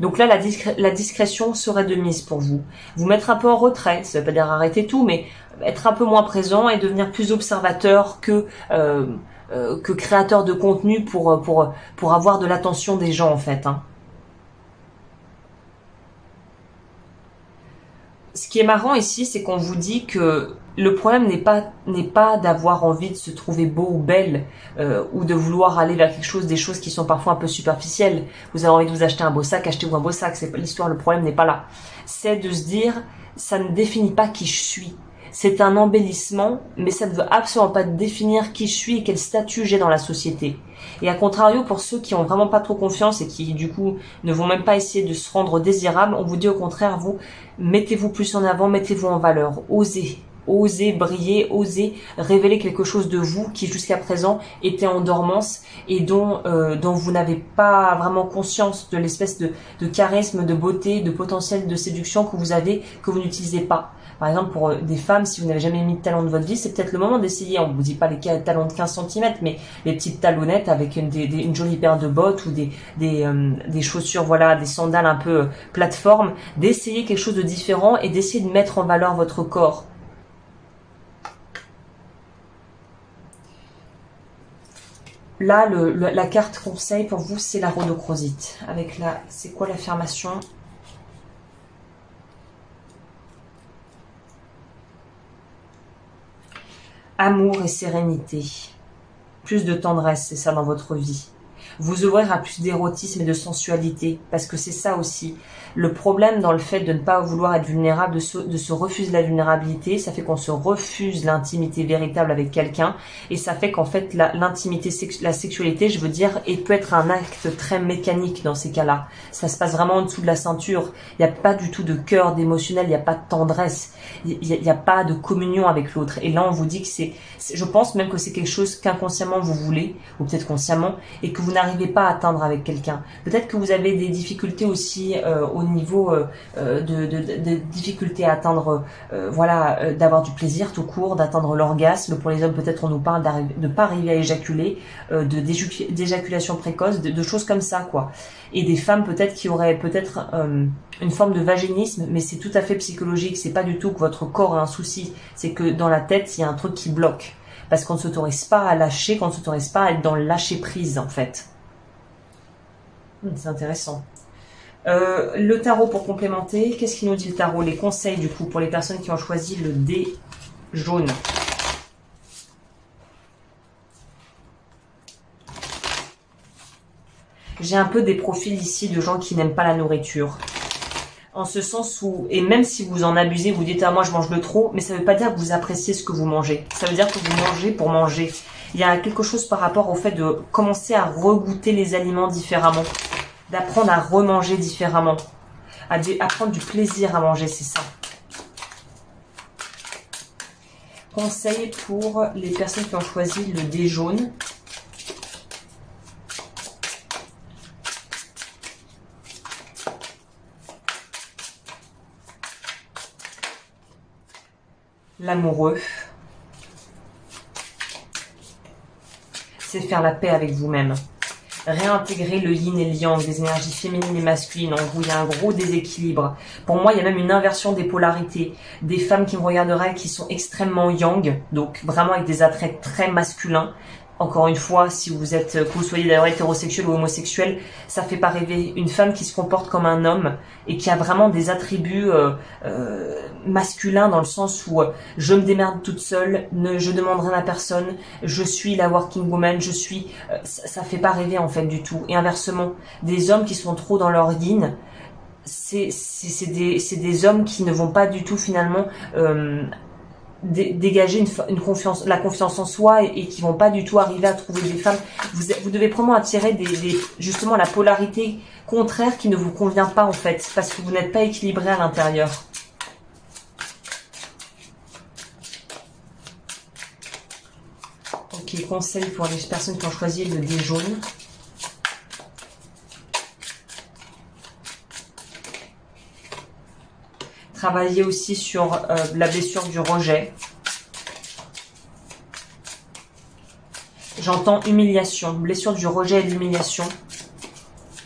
Donc là, la discrétion serait de mise pour vous. Vous mettre un peu en retrait, ça veut pas dire arrêter tout, mais être un peu moins présent et devenir plus observateur que créateur de contenu pour avoir de l'attention des gens en fait. Hein. Ce qui est marrant ici, c'est qu'on vous dit que le problème n'est pas d'avoir envie de se trouver beau ou belle ou de vouloir aller vers des choses qui sont parfois un peu superficielles. Vous avez envie de vous acheter un beau sac, achetez-vous un beau sac, c'est pas l'histoire, le problème n'est pas là. C'est de se dire, ça ne définit pas qui je suis. C'est un embellissement, mais ça ne veut absolument pas définir qui je suis et quel statut j'ai dans la société. Et à contrario, pour ceux qui ont vraiment pas trop confiance et qui, du coup, ne vont même pas essayer de se rendre désirables, on vous dit au contraire, vous, mettez-vous plus en avant, mettez-vous en valeur, osez. Osez briller, osez révéler quelque chose de vous qui jusqu'à présent était en dormance et dont vous n'avez pas vraiment conscience de l'espèce de charisme, de beauté, de potentiel de séduction que vous avez, que vous n'utilisez pas. Par exemple, pour des femmes, si vous n'avez jamais mis de talons de votre vie, c'est peut-être le moment d'essayer. On ne vous dit pas les talons de 15 cm, mais les petites talonnettes avec une jolie paire de bottes ou des chaussures, voilà, des sandales un peu plateforme, d'essayer quelque chose de différent et d'essayer de mettre en valeur votre corps. Là, la carte conseil pour vous, c'est la rhodochrosite. Avec c'est quoi l'affirmation ? Amour et sérénité. Plus de tendresse, c'est ça dans votre vie. Vous ouvrir à plus d'érotisme et de sensualité, parce que c'est ça aussi. Le problème dans le fait de ne pas vouloir être vulnérable, de se refuser la vulnérabilité, ça fait qu'on se refuse l'intimité véritable avec quelqu'un, et ça fait qu'en fait l'intimité, la sexualité, je veux dire, peut être un acte très mécanique dans ces cas-là. Ça se passe vraiment en dessous de la ceinture. Il n'y a pas du tout de cœur, d'émotionnel, il n'y a pas de tendresse, il n'y a pas de communion avec l'autre. Et là, on vous dit que je pense même que c'est quelque chose qu'inconsciemment vous voulez, ou peut-être consciemment, et que vous n'arrivez pas à atteindre avec quelqu'un. Peut-être que vous avez des difficultés aussi au niveau de difficultés à atteindre, d'avoir du plaisir tout court, d'atteindre l'orgasme. Pour les hommes, peut-être on nous parle de ne pas arriver à éjaculer, d'éjaculation précoce, de choses comme ça, quoi. Et des femmes peut-être qui auraient peut-être une forme de vaginisme, mais c'est tout à fait psychologique. C'est pas du tout que votre corps a un souci, c'est que dans la tête, il y a un truc qui bloque. Parce qu'on ne s'autorise pas à lâcher, qu'on ne s'autorise pas à être dans le lâcher-prise, en fait. C'est intéressant. Le tarot pour complémenter, qu'est-ce qu'il nous dit le tarot? Les conseils, du coup, pour les personnes qui ont choisi le dé jaune. J'ai un peu des profils ici de gens qui n'aiment pas la nourriture. En ce sens où, et même si vous en abusez, vous dites « Ah, moi je mange de trop », mais ça ne veut pas dire que vous appréciez ce que vous mangez. Ça veut dire que vous mangez pour manger. Il y a quelque chose par rapport au fait de commencer à regoûter les aliments différemment, d'apprendre à remanger différemment, à prendre du plaisir à manger, c'est ça. Conseil pour les personnes qui ont choisi le dé jaune. L'amoureux, c'est faire la paix avec vous-même. réintégrer le yin et le yang, des énergies féminines et masculines. En vous, il y a un gros déséquilibre. Pour moi, il y a même une inversion des polarités. Des femmes qui me regarderaient qui sont extrêmement yang, donc vraiment avec des attraits très masculins. Encore une fois, si vous êtes, que vous soyez d'ailleurs hétérosexuel ou homosexuel, ça fait pas rêver. Une femme qui se comporte comme un homme et qui a vraiment des attributs masculins dans le sens où je me démerde toute seule, je demande rien à personne, je suis la working woman, je suis, ça fait pas rêver en fait du tout. Et inversement, des hommes qui sont trop dans leur yin, c'est des hommes qui ne vont pas du tout finalement dégager une confiance, la confiance en soi et qui vont pas du tout arriver à trouver des femmes. Vous devez vraiment attirer justement la polarité contraire qui ne vous convient pas en fait, parce que vous n'êtes pas équilibré à l'intérieur. Ok, conseil pour les personnes qui ont choisi le dé jaune. Travailler aussi sur la blessure du rejet. J'entends humiliation, blessure du rejet et de l'humiliation.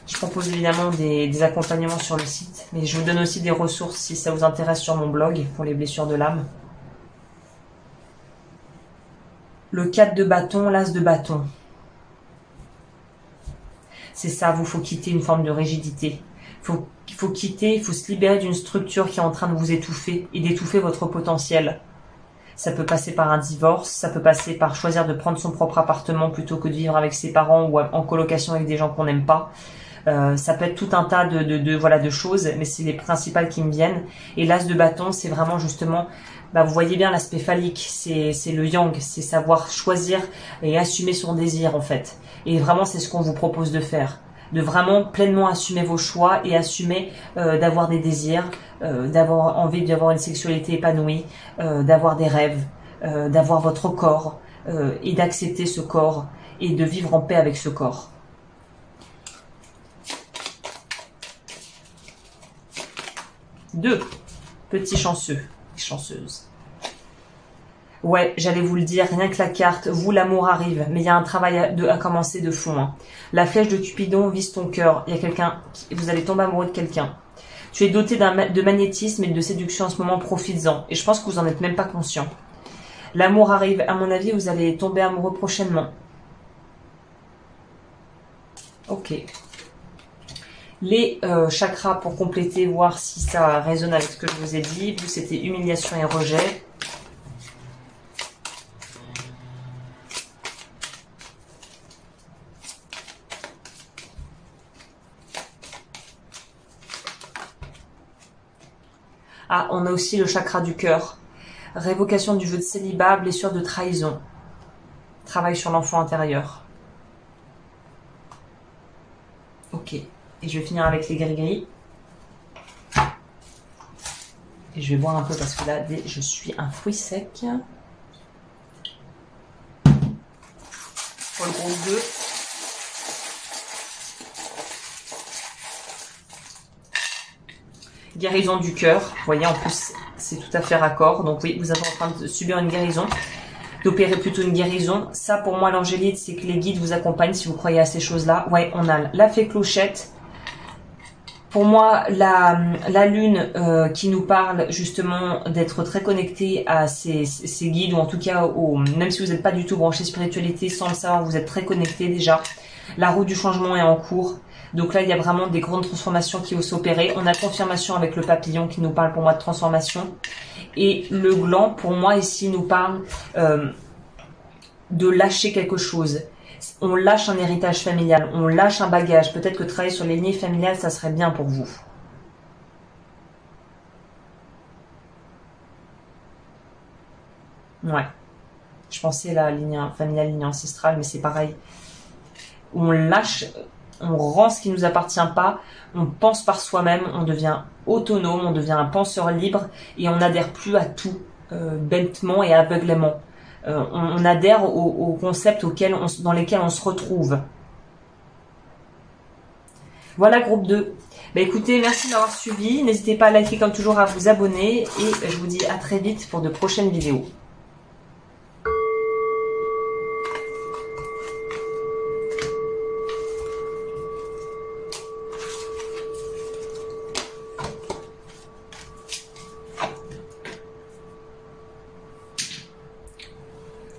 Je propose évidemment des accompagnements sur le site, mais je vous donne aussi des ressources si ça vous intéresse sur mon blog pour les blessures de l'âme. Le 4 de bâton, l'as de bâton. C'est ça, vous faut quitter une forme de rigidité. Il faut quitter, il faut se libérer d'une structure qui est en train de vous étouffer et d'étouffer votre potentiel. Ça peut passer par un divorce, ça peut passer par choisir de prendre son propre appartement plutôt que de vivre avec ses parents ou en colocation avec des gens qu'on n'aime pas. Ça peut être tout un tas de choses, mais c'est les principales qui me viennent. Et l'as de bâton, c'est vraiment justement, vous voyez bien l'aspect phallique, c'est le yang, c'est savoir choisir et assumer son désir en fait. Et vraiment, c'est ce qu'on vous propose de faire. De vraiment pleinement assumer vos choix et assumer d'avoir des désirs, d'avoir envie d'avoir une sexualité épanouie, d'avoir des rêves, d'avoir votre corps et d'accepter ce corps et de vivre en paix avec ce corps. Deux, petits chanceux et chanceuses. Ouais, j'allais vous le dire, rien que la carte, vous, l'amour arrive, mais il y a un travail à commencer de fond. Hein. La flèche de Cupidon vise ton cœur, il y a quelqu'un, vous allez tomber amoureux de quelqu'un. Tu es doté de magnétisme et de séduction en ce moment, profites-en. Et je pense que vous en êtes même pas conscient. L'amour arrive, à mon avis, vous allez tomber amoureux prochainement. Ok. Les chakras pour compléter, voir si ça résonne avec ce que je vous ai dit. Vous, c'était humiliation et rejet. Ah, on a aussi le chakra du cœur. Révocation du vœu de célibat, blessure de trahison. Travail sur l'enfant intérieur. Ok. Et je vais finir avec les gris-gris. Et je vais boire un peu parce que là, je suis un fruit sec. Pour le groupe 2. Guérison du cœur, vous voyez, en plus c'est tout à fait raccord, donc oui, vous êtes en train de subir une guérison, d'opérer plutôt une guérison. Ça pour moi l'angélite, c'est que les guides vous accompagnent si vous croyez à ces choses-là. Ouais, on a la fée clochette. Pour moi, la lune qui nous parle justement d'être très connecté à ces guides, ou en tout cas, même si vous n'êtes pas du tout branché spiritualité, sans le savoir, vous êtes très connecté déjà. La roue du changement est en cours. Donc là, il y a vraiment des grandes transformations qui vont s'opérer. On a confirmation avec le papillon qui nous parle pour moi de transformation. Et le gland, pour moi, ici, nous parle de lâcher quelque chose. On lâche un héritage familial, on lâche un bagage. Peut-être que travailler sur les lignées familiales, ça serait bien pour vous. Ouais. Je pensais la ligne familiale, ligne ancestrale, mais c'est pareil. On lâche... On rend ce qui ne nous appartient pas, on pense par soi-même, on devient autonome, on devient un penseur libre et on n'adhère plus à tout bêtement et aveuglément. On adhère aux concepts dans lesquels on se retrouve. Voilà, groupe 2. Écoutez, merci de m'avoir suivi. N'hésitez pas à liker comme toujours, à vous abonner et je vous dis à très vite pour de prochaines vidéos.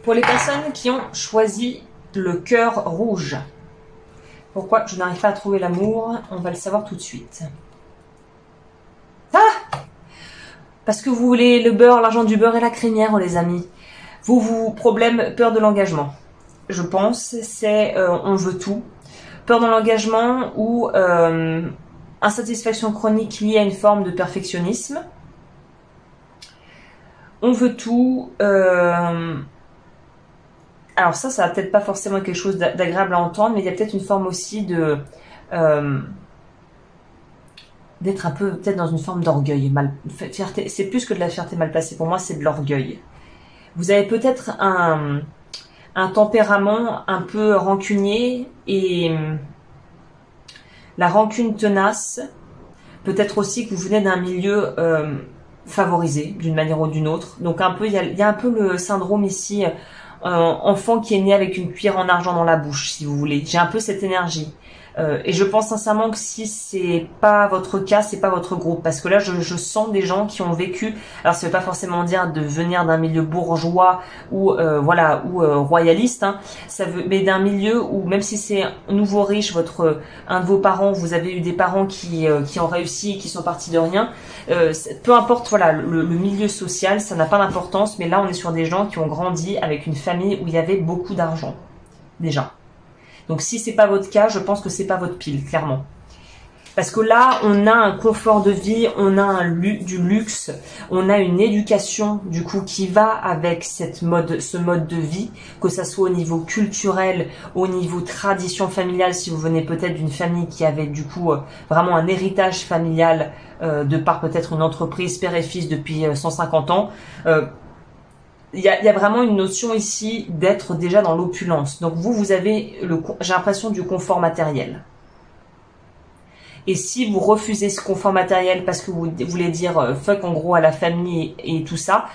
Pour les personnes qui ont choisi le cœur rouge, pourquoi je n'arrive pas à trouver l'amour? On va le savoir tout de suite. Ah! Parce que vous voulez le beurre, l'argent du beurre et la crémière, les amis. Problème, peur de l'engagement. Je pense, c'est on veut tout. Peur de l'engagement ou insatisfaction chronique liée à une forme de perfectionnisme. On veut tout. Alors ça va peut-être pas forcément quelque chose d'agréable à entendre, mais il y a peut-être une forme aussi de d'être un peu peut-être dans une forme d'orgueil. Fierté, c'est plus que de la fierté mal placée. Pour moi, c'est de l'orgueil. Vous avez peut-être un tempérament un peu rancunier et la rancune tenace. Peut-être aussi que vous venez d'un milieu favorisé d'une manière ou d'une autre. Donc un peu, il y a un peu le syndrome ici, enfant qui est né avec une cuillère en argent dans la bouche, si vous voulez. J'ai un peu cette énergie. Et je pense sincèrement que si c'est pas votre cas, c'est pas votre groupe, parce que là je sens des gens qui ont vécu. Alors ça veut pas forcément dire de venir d'un milieu bourgeois ou voilà ou royaliste, hein, mais d'un milieu où même si c'est nouveau riche, un de vos parents, vous avez eu des parents qui ont réussi, qui sont partis de rien. Peu importe voilà le milieu social, ça n'a pas d'importance. Mais là on est sur des gens qui ont grandi avec une famille où il y avait beaucoup d'argent déjà. Donc si c'est pas votre cas, je pense que c'est pas votre pile, clairement. Parce que là, on a un confort de vie, on a du luxe, on a une éducation du coup qui va avec ce mode de vie, que ça soit au niveau culturel, au niveau tradition familiale, si vous venez peut-être d'une famille qui avait du coup vraiment un héritage familial de par peut-être une entreprise père et fils depuis 150 ans. Il y a vraiment une notion ici d'être déjà dans l'opulence. Donc vous avez, j'ai l'impression, du confort matériel. Et si vous refusez ce confort matériel parce que vous voulez dire fuck en gros à la famille et tout ça,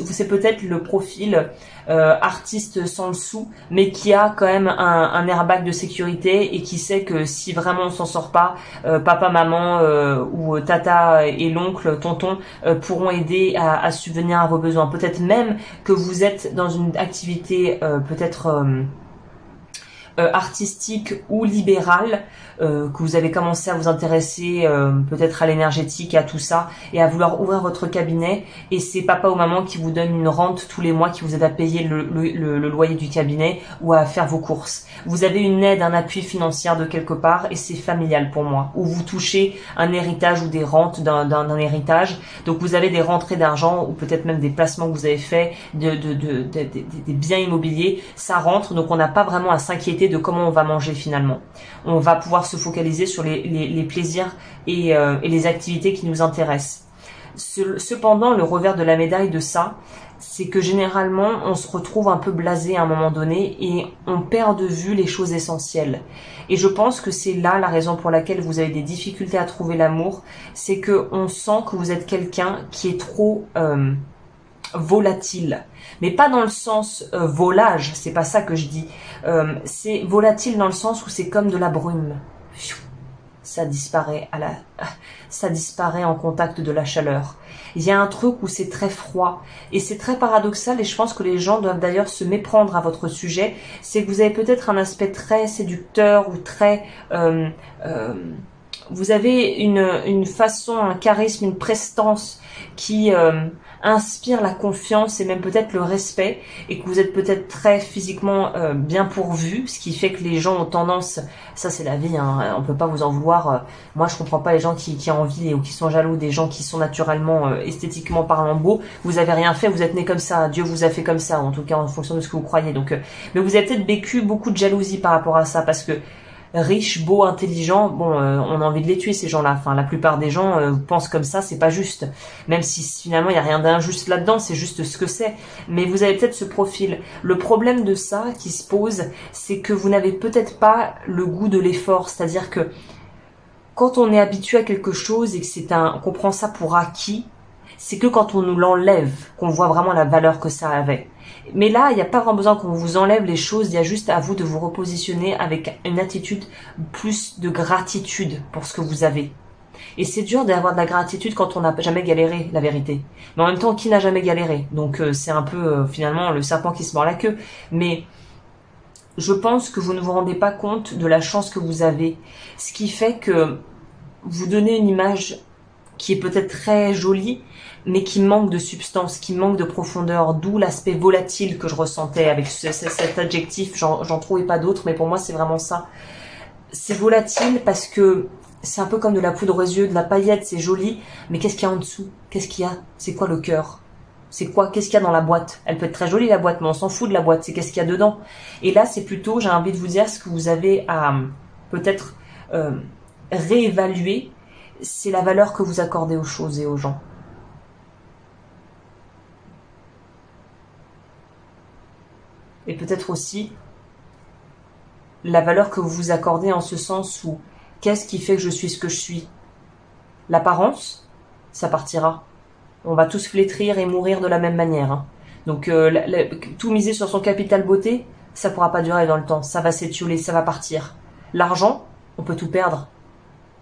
c'est peut-être le profil artiste sans le sou, mais qui a quand même un airbag de sécurité et qui sait que si vraiment on s'en sort pas, papa, maman ou tata et l'oncle, tonton pourront aider à subvenir à vos besoins. Peut-être même que vous êtes dans une activité peut-être artistique ou libérale, que vous avez commencé à vous intéresser peut-être à l'énergétique, à tout ça, et à vouloir ouvrir votre cabinet, et c'est papa ou maman qui vous donne une rente tous les mois, qui vous aide à payer le loyer du cabinet ou à faire vos courses. Vous avez une aide, un appui financier de quelque part, et c'est familial pour moi, ou vous touchez un héritage ou des rentes d'un héritage, donc vous avez des rentrées d'argent, ou peut-être même des placements que vous avez faits, des biens immobiliers, ça rentre, donc on n'a pas vraiment à s'inquiéter de comment on va manger finalement. On va pouvoir se focaliser sur les plaisirs et les activités qui nous intéressent. Cependant, le revers de la médaille de ça, c'est que généralement, on se retrouve un peu blasé à un moment donné et on perd de vue les choses essentielles. Et je pense que c'est là la raison pour laquelle vous avez des difficultés à trouver l'amour, c'est que on sent que vous êtes quelqu'un qui est trop volatile, mais pas dans le sens volage, c'est pas ça que je dis, c'est volatile dans le sens où c'est comme de la brume, ça disparaît ça disparaît en contact de la chaleur. Il y a un truc où c'est très froid et c'est très paradoxal, et je pense que les gens doivent d'ailleurs se méprendre à votre sujet, c'est que vous avez peut-être un aspect très séducteur ou très vous avez une façon, un charisme, une prestance qui inspire la confiance et même peut-être le respect, et que vous êtes peut-être très physiquement bien pourvu, ce qui fait que les gens ont tendance, ça c'est la vie, hein, on peut pas vous en vouloir. Moi je comprends pas les gens qui envient ou qui sont jaloux des gens qui sont naturellement esthétiquement parlant beaux. Vous avez rien fait, vous êtes né comme ça, Dieu vous a fait comme ça, en tout cas en fonction de ce que vous croyez. Donc, mais vous avez peut-être vécu beaucoup de jalousie par rapport à ça, parce que riches, beaux, intelligents, bon, on a envie de les tuer ces gens-là. Enfin, la plupart des gens pensent comme ça, c'est pas juste. Même si finalement il y a rien d'injuste là-dedans, c'est juste ce que c'est. Mais vous avez peut-être ce profil. Le problème de ça qui se pose, c'est que vous n'avez peut-être pas le goût de l'effort. C'est-à-dire que quand on est habitué à quelque chose et que qu'on prend ça pour acquis, c'est que quand on nous l'enlève, qu'on voit vraiment la valeur que ça avait. Mais là, il n'y a pas vraiment besoin qu'on vous enlève les choses, il y a juste à vous de vous repositionner avec une attitude plus de gratitude pour ce que vous avez. Et c'est dur d'avoir de la gratitude quand on n'a jamais galéré, la vérité. Mais en même temps, qui n'a jamais galéré? Donc c'est un peu finalement le serpent qui se mord la queue. Mais je pense que vous ne vous rendez pas compte de la chance que vous avez. Ce qui fait que vous donnez une image qui est peut-être très jolie, mais qui manque de substance, qui manque de profondeur, d'où l'aspect volatile que je ressentais avec cet adjectif. J'en trouvais pas d'autre, mais pour moi c'est vraiment ça. C'est volatile parce que c'est un peu comme de la poudre aux yeux, de la paillette, c'est joli, mais qu'est-ce qu'il y a en dessous? Qu'est-ce qu'il y a? C'est quoi le cœur? C'est quoi? Qu'est-ce qu'il y a dans la boîte? Elle peut être très jolie la boîte, mais on s'en fout de la boîte, c'est qu'est-ce qu'il y a dedans? Et là c'est plutôt, j'ai envie de vous dire, ce que vous avez à peut-être réévaluer, c'est la valeur que vous accordez aux choses et aux gens. Et peut-être aussi la valeur que vous vous accordez en ce sens où qu'est-ce qui fait que je suis ce que je suis? L'apparence, ça partira. On va tous flétrir et mourir de la même manière. Hein. Donc tout miser sur son capital beauté, ça pourra pas durer dans le temps. Ça va s'étioler, ça va partir. L'argent, on peut tout perdre.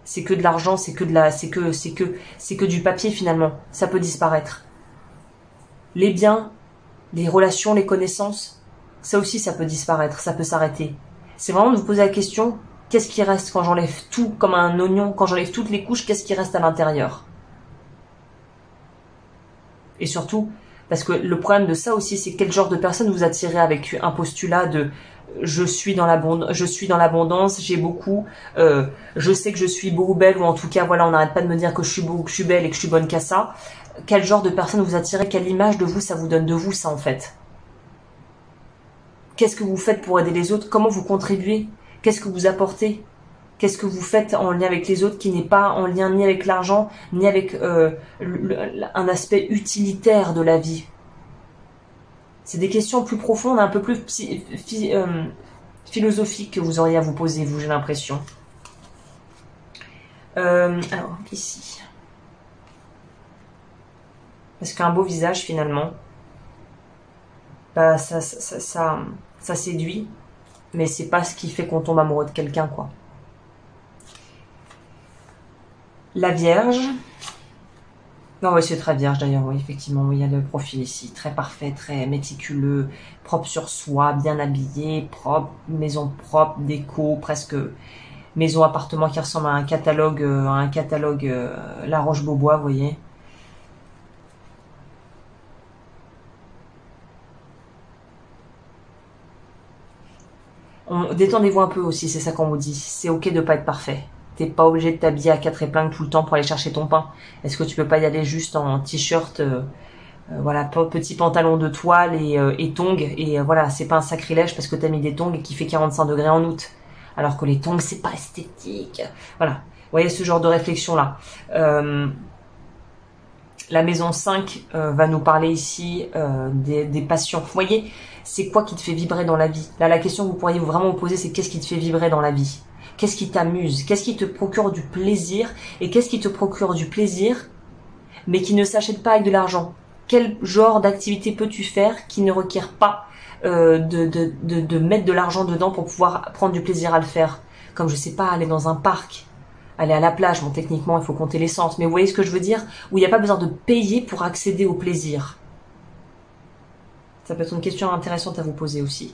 C'est que de l'argent, c'est que du papier finalement. Ça peut disparaître. Les biens, les relations, les connaissances, ça aussi ça peut disparaître, ça peut s'arrêter. C'est vraiment de vous poser la question, qu'est-ce qui reste quand j'enlève tout comme un oignon, quand j'enlève toutes les couches, qu'est-ce qui reste à l'intérieur? Et surtout, parce que le problème de ça aussi, c'est quel genre de personne vous attirez avec un postulat de je suis dans l'abondance, j'ai beaucoup, je sais que je suis beau ou belle, ou en tout cas, voilà, on n'arrête pas de me dire que je suis beau, que je suis belle et que je suis bonne qu'à ça. Quel genre de personne vous attirez, quelle image de vous ça vous donne de vous, ça en fait? Qu'est-ce que vous faites pour aider les autres? Comment vous contribuez? Qu'est-ce que vous apportez? Qu'est-ce que vous faites en lien avec les autres qui n'est pas en lien ni avec l'argent, ni avec un aspect utilitaire de la vie? C'est des questions plus profondes, un peu plus philosophiques que vous auriez à vous poser, vous, j'ai l'impression. Alors, ici. Parce qu'un beau visage, finalement, bah, ça séduit, mais c'est pas ce qui fait qu'on tombe amoureux de quelqu'un, quoi. La Vierge. Non, oui, c'est très vierge d'ailleurs, oui, effectivement, oui, il y a le profil ici, très parfait, très méticuleux, propre sur soi, bien habillé, propre, maison propre, déco, presque maison appartement qui ressemble à un catalogue La Roche-Beaubois, vous voyez. Détendez-vous un peu aussi, c'est ça qu'on vous dit, c'est ok de pas être parfait. T'es pas obligé de t'habiller à 4 épingles tout le temps pour aller chercher ton pain. Est-ce que tu peux pas y aller juste en t-shirt, voilà, petit pantalon de toile et tongs, et voilà, c'est pas un sacrilège parce que t'as mis des tongs et qu'il fait 45 degrés en août. Alors que les tongs, c'est pas esthétique. Voilà. Vous voyez ce genre de réflexion-là. La maison 5 va nous parler ici des passions. Vous voyez, c'est quoi qui te fait vibrer dans la vie? Là, la question que vous pourriez vraiment vous poser, c'est qu'est-ce qui te fait vibrer dans la vie? Qu'est-ce qui t'amuse? Qu'est-ce qui te procure du plaisir? Et qu'est-ce qui te procure du plaisir, mais qui ne s'achète pas avec de l'argent? Quel genre d'activité peux-tu faire qui ne requiert pas de mettre de l'argent dedans pour pouvoir prendre du plaisir à le faire? Comme, je sais pas, aller dans un parc, aller à la plage. Bon, techniquement, il faut compter l'essence. Mais vous voyez ce que je veux dire? Où il n'y a pas besoin de payer pour accéder au plaisir. Ça peut être une question intéressante à vous poser aussi.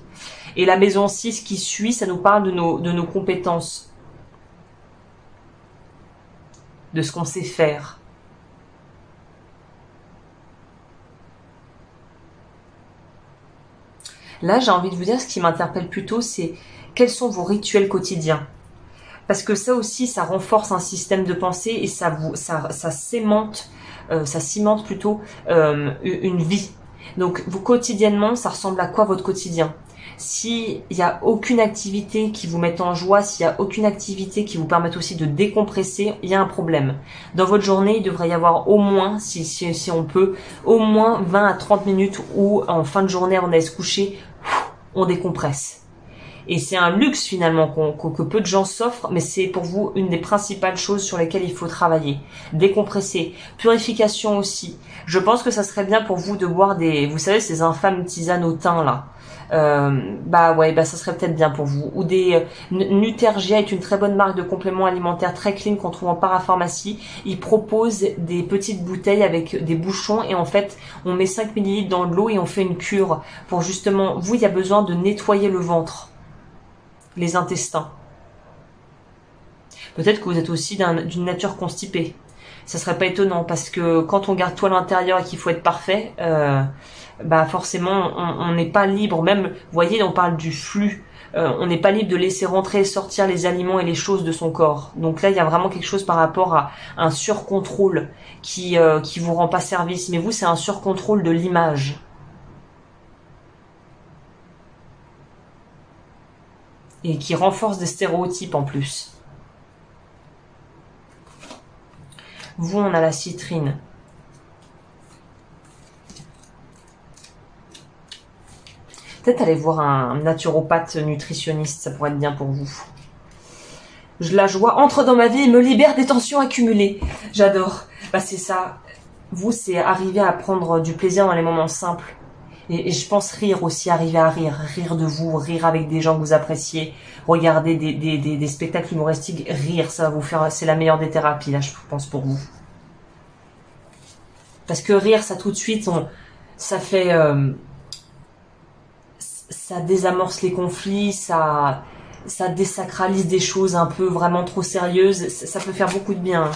Et la maison 6 qui suit, ça nous parle de nos compétences. De ce qu'on sait faire. Là, j'ai envie de vous dire, ce qui m'interpelle plutôt, c'est quels sont vos rituels quotidiens. Parce que ça aussi, ça renforce un système de pensée et ça cimente plutôt une vie. Donc, vous quotidiennement, ça ressemble à quoi votre quotidien? S'il n'y a aucune activité qui vous mette en joie, s'il n'y a aucune activité qui vous permette aussi de décompresser, il y a un problème. Dans votre journée, il devrait y avoir au moins, si on peut, au moins 20 à 30 minutes où, en fin de journée, avant d'aller se coucher, on décompresse. Et c'est un luxe finalement que peu de gens s'offrent, mais c'est pour vous une des principales choses sur lesquelles il faut travailler. Décompresser, purification aussi. Je pense que ça serait bien pour vous de boire vous savez, ces infâmes tisanes au thym là. Ça serait peut-être bien pour vous. Ou Nutergia est une très bonne marque de compléments alimentaires très clean qu'on trouve en parapharmacie. Ils proposent des petites bouteilles avec des bouchons et en fait on met 5 ml dans de l'eau et on fait une cure pour justement, il y a besoin de nettoyer le ventre, les intestins. Peut-être que vous êtes aussi d'une nature constipée. Ça serait pas étonnant parce que quand on garde tout à l'intérieur et qu'il faut être parfait, forcément on n'est pas libre. Même, vous voyez, on parle du flux. On n'est pas libre de laisser rentrer et sortir les aliments et les choses de son corps. Donc là, il y a vraiment quelque chose par rapport à un surcontrôle qui vous rend pas service. Mais vous, c'est un surcontrôle de l'image. Et qui renforce des stéréotypes en plus. Vous, on a la citrine. Peut-être aller voir un naturopathe nutritionniste, ça pourrait être bien pour vous. La joie entre dans ma vie et me libère des tensions accumulées. J'adore. C'est ça. Vous, c'est arriver à prendre du plaisir dans les moments simples. Et je pense rire aussi, arriver à rire. Rire de vous, rire avec des gens que vous appréciez. Regarder des spectacles humoristiques, rire, ça va vous faire... C'est la meilleure des thérapies, là, je pense, pour vous. Parce que rire, ça tout de suite, ça fait... ça désamorce les conflits, ça désacralise des choses un peu vraiment trop sérieuses. Ça peut faire beaucoup de bien.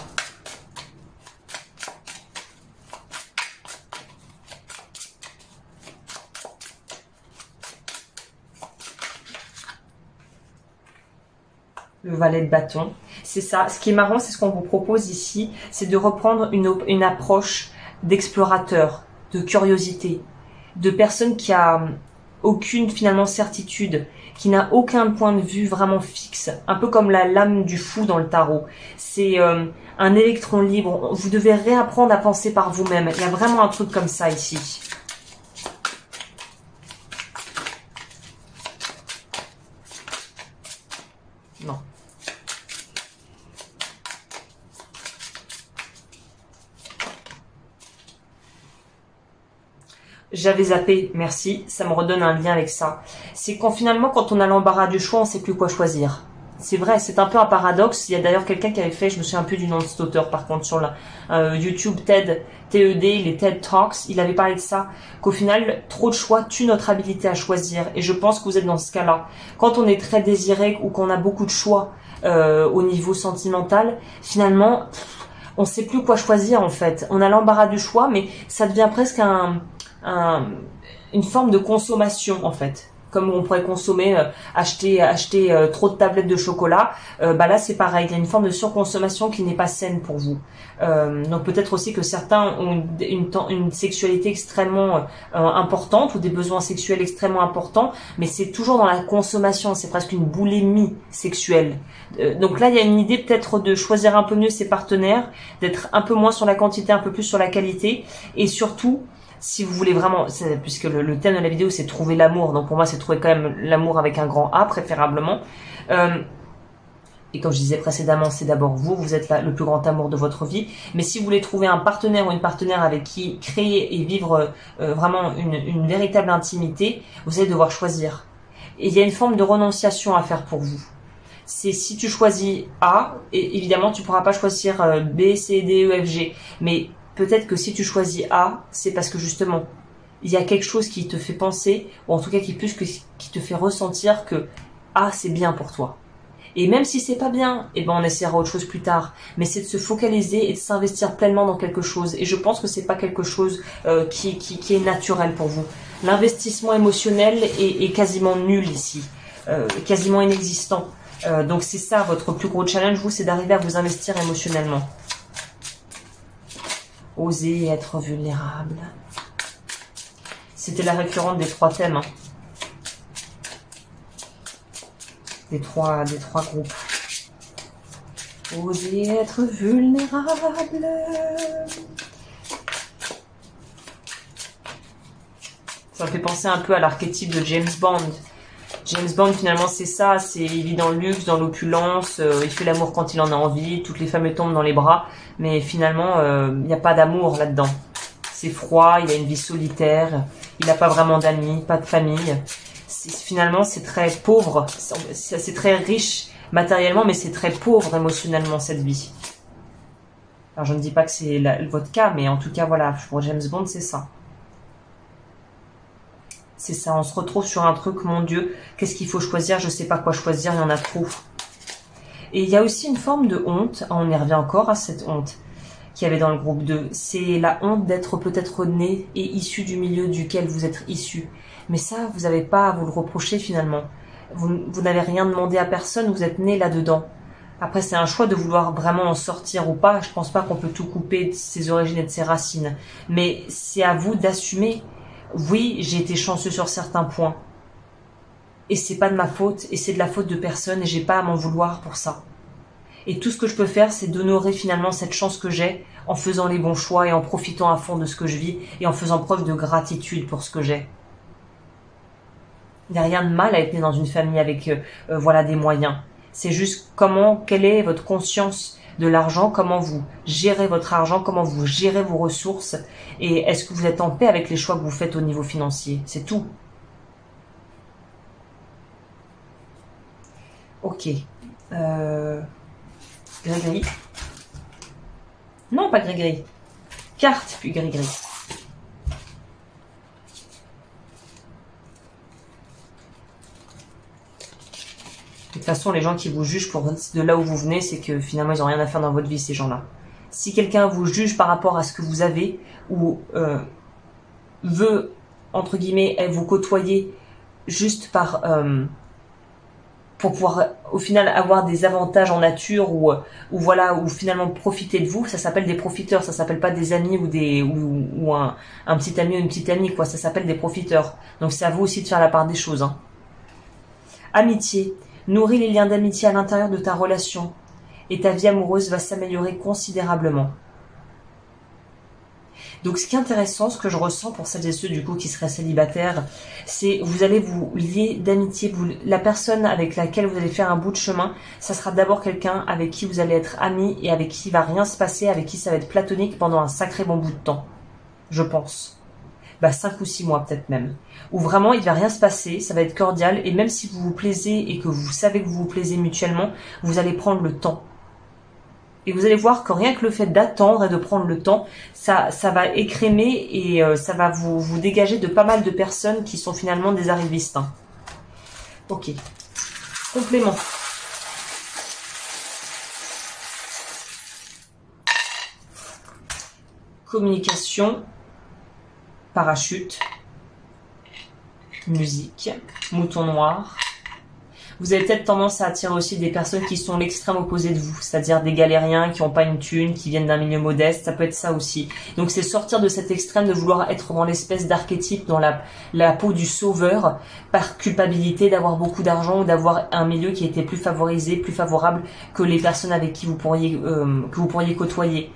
Le valet de bâton, c'est ça. Ce qui est marrant, c'est ce qu'on vous propose ici, c'est de reprendre une approche d'explorateur, de curiosité, de personne qui a aucune finalement certitude, qui n'a aucun point de vue vraiment fixe, un peu comme la lame du fou dans le tarot. C'est un électron libre. Vous devez réapprendre à penser par vous-même. Il y a vraiment un truc comme ça ici. Non. J'avais zappé, merci, ça me redonne un lien avec ça. C'est quand finalement, quand on a l'embarras du choix, on ne sait plus quoi choisir. C'est vrai, c'est un peu un paradoxe. Il y a d'ailleurs quelqu'un qui avait fait, je me souviens un peu du nom de cet auteur par contre, sur la YouTube TED, TED, les TED Talks, il avait parlé de ça, qu'au final, trop de choix tue notre habilité à choisir. Et je pense que vous êtes dans ce cas-là. Quand on est très désiré ou qu'on a beaucoup de choix au niveau sentimental, finalement, on ne sait plus quoi choisir en fait. On a l'embarras du choix, mais ça devient presque une forme de consommation en fait. Comme on pourrait consommer, acheter trop de tablettes de chocolat, là c'est pareil, il y a une forme de surconsommation qui n'est pas saine pour vous. Donc peut-être aussi que certains ont une sexualité extrêmement importante ou des besoins sexuels extrêmement importants, mais c'est toujours dans la consommation, c'est presque une boulimie sexuelle. Donc là il y a une idée peut-être de choisir un peu mieux ses partenaires, d'être un peu moins sur la quantité, un peu plus sur la qualité, et surtout si vous voulez vraiment, puisque le thème de la vidéo c'est trouver l'amour, donc pour moi c'est trouver quand même l'amour avec un grand A préférablement. Et comme je disais précédemment, c'est d'abord vous êtes le plus grand amour de votre vie. Mais si vous voulez trouver un partenaire ou une partenaire avec qui créer et vivre vraiment une véritable intimité, vous allez devoir choisir. Et il y a une forme de renonciation à faire pour vous. C'est si tu choisis A, et évidemment tu pourras pas choisir B, C, D, E, F, G, mais peut-être que si tu choisis A, c'est parce que justement, il y a quelque chose qui te fait penser, ou en tout cas qui te fait ressentir que A, c'est bien pour toi. Et même si c'est pas bien, on essaiera autre chose plus tard. Mais c'est de se focaliser et de s'investir pleinement dans quelque chose. Et je pense que c'est pas quelque chose qui est naturel pour vous. L'investissement émotionnel est quasiment nul ici, quasiment inexistant. Donc c'est ça votre plus gros challenge, vous, c'est d'arriver à vous investir émotionnellement. Oser être vulnérable. C'était la récurrente des 3 thèmes. Hein. Des trois groupes. Oser être vulnérable. Ça me fait penser un peu à l'archétype de James Bond. James Bond, finalement, c'est ça. Il vit dans le luxe, dans l'opulence. Il fait l'amour quand il en a envie. Toutes les femmes lui tombent dans les bras. Mais finalement, il n'y a pas d'amour là-dedans. C'est froid, il a une vie solitaire. Il n'a pas vraiment d'amis, pas de famille. Finalement, c'est très pauvre. C'est très riche matériellement, mais c'est très pauvre émotionnellement, cette vie. Alors, je ne dis pas que c'est votre cas, mais en tout cas, voilà, pour James Bond, c'est ça. C'est ça, on se retrouve sur un truc, mon Dieu, qu'est-ce qu'il faut choisir? Je sais pas quoi choisir, il y en a trop. Et il y a aussi une forme de honte, on y revient encore à cette honte qu'il y avait dans le groupe 2. C'est la honte d'être peut-être né et issu du milieu duquel vous êtes issu. Mais ça, vous n'avez pas à vous le reprocher finalement. Vous n'avez rien demandé à personne, vous êtes né là-dedans. Après, c'est un choix de vouloir vraiment en sortir ou pas. Je pense pas qu'on peut tout couper de ses origines et de ses racines. Mais c'est à vous d'assumer. Oui, j'ai été chanceux sur certains points. Et c'est pas de ma faute, et c'est de la faute de personne, et j'ai pas à m'en vouloir pour ça. Et tout ce que je peux faire, c'est d'honorer finalement cette chance que j'ai, en faisant les bons choix et en profitant à fond de ce que je vis, et en faisant preuve de gratitude pour ce que j'ai. Il n'y a rien de mal à être né dans une famille avec voilà, des moyens. C'est juste quelle est votre conscience de l'argent, comment vous gérez votre argent, comment vous gérez vos ressources, et est-ce que vous êtes en paix avec les choix que vous faites au niveau financier. C'est tout. Ok. Gris-gris. Non, pas gris-gris. Carte, puis gris-gris. De toute façon, les gens qui vous jugent de là où vous venez, c'est que finalement, ils n'ont rien à faire dans votre vie, ces gens-là. Si quelqu'un vous juge par rapport à ce que vous avez, ou veut, entre guillemets, vous côtoyer juste pour pouvoir, au final, avoir des avantages en nature, ou finalement profiter de vous, ça s'appelle des profiteurs, ça s'appelle pas des amis ou un petit ami ou une petite amie, quoi. Ça s'appelle des profiteurs. Donc c'est à vous aussi de faire la part des choses, hein. Amitié. Nourris les liens d'amitié à l'intérieur de ta relation et ta vie amoureuse va s'améliorer considérablement. Donc ce qui est intéressant, ce que je ressens pour celles et ceux du coup qui seraient célibataires, c'est vous allez vous lier d'amitié. La personne avec laquelle vous allez faire un bout de chemin, ça sera d'abord quelqu'un avec qui vous allez être amis et avec qui il va rien se passer, avec qui ça va être platonique pendant un sacré bon bout de temps, je pense. 5 ou 6 mois peut-être même. Où vraiment il ne va rien se passer, ça va être cordial, et même si vous vous plaisez et que vous savez que vous vous plaisez mutuellement, vous allez prendre le temps. Et vous allez voir que rien que le fait d'attendre et de prendre le temps, ça va écrémer et ça va vous dégager de pas mal de personnes qui sont finalement des arrivistes, hein. Ok. Complément. Communication. Parachute, musique, mouton noir. Vous avez peut-être tendance à attirer aussi des personnes qui sont l'extrême opposé de vous, c'est-à-dire des galériens qui n'ont pas une thune, qui viennent d'un milieu modeste, ça peut être ça aussi. Donc c'est sortir de cet extrême de vouloir être dans l'espèce d'archétype, dans la peau du sauveur, par culpabilité d'avoir beaucoup d'argent ou d'avoir un milieu qui était plus favorisé, plus favorable que les personnes avec qui vous pourriez côtoyer.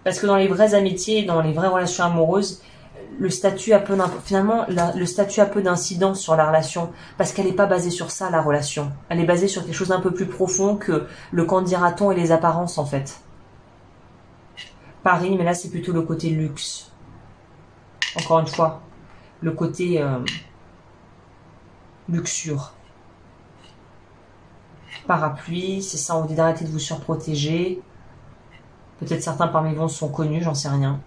Parce que dans les vraies amitiés, dans les vraies relations amoureuses, le statut a peu d'incidence sur la relation, parce qu'elle n'est pas basée sur ça, la relation. Elle est basée sur quelque chose d'un peu plus profond que le qu'en dira-t-on et les apparences, en fait. Paris, mais là, c'est plutôt le côté luxe. Encore une fois, le côté luxure. Parapluie, c'est ça, on dit d'arrêter de vous surprotéger. Peut-être certains parmi vous sont connus, j'en sais rien.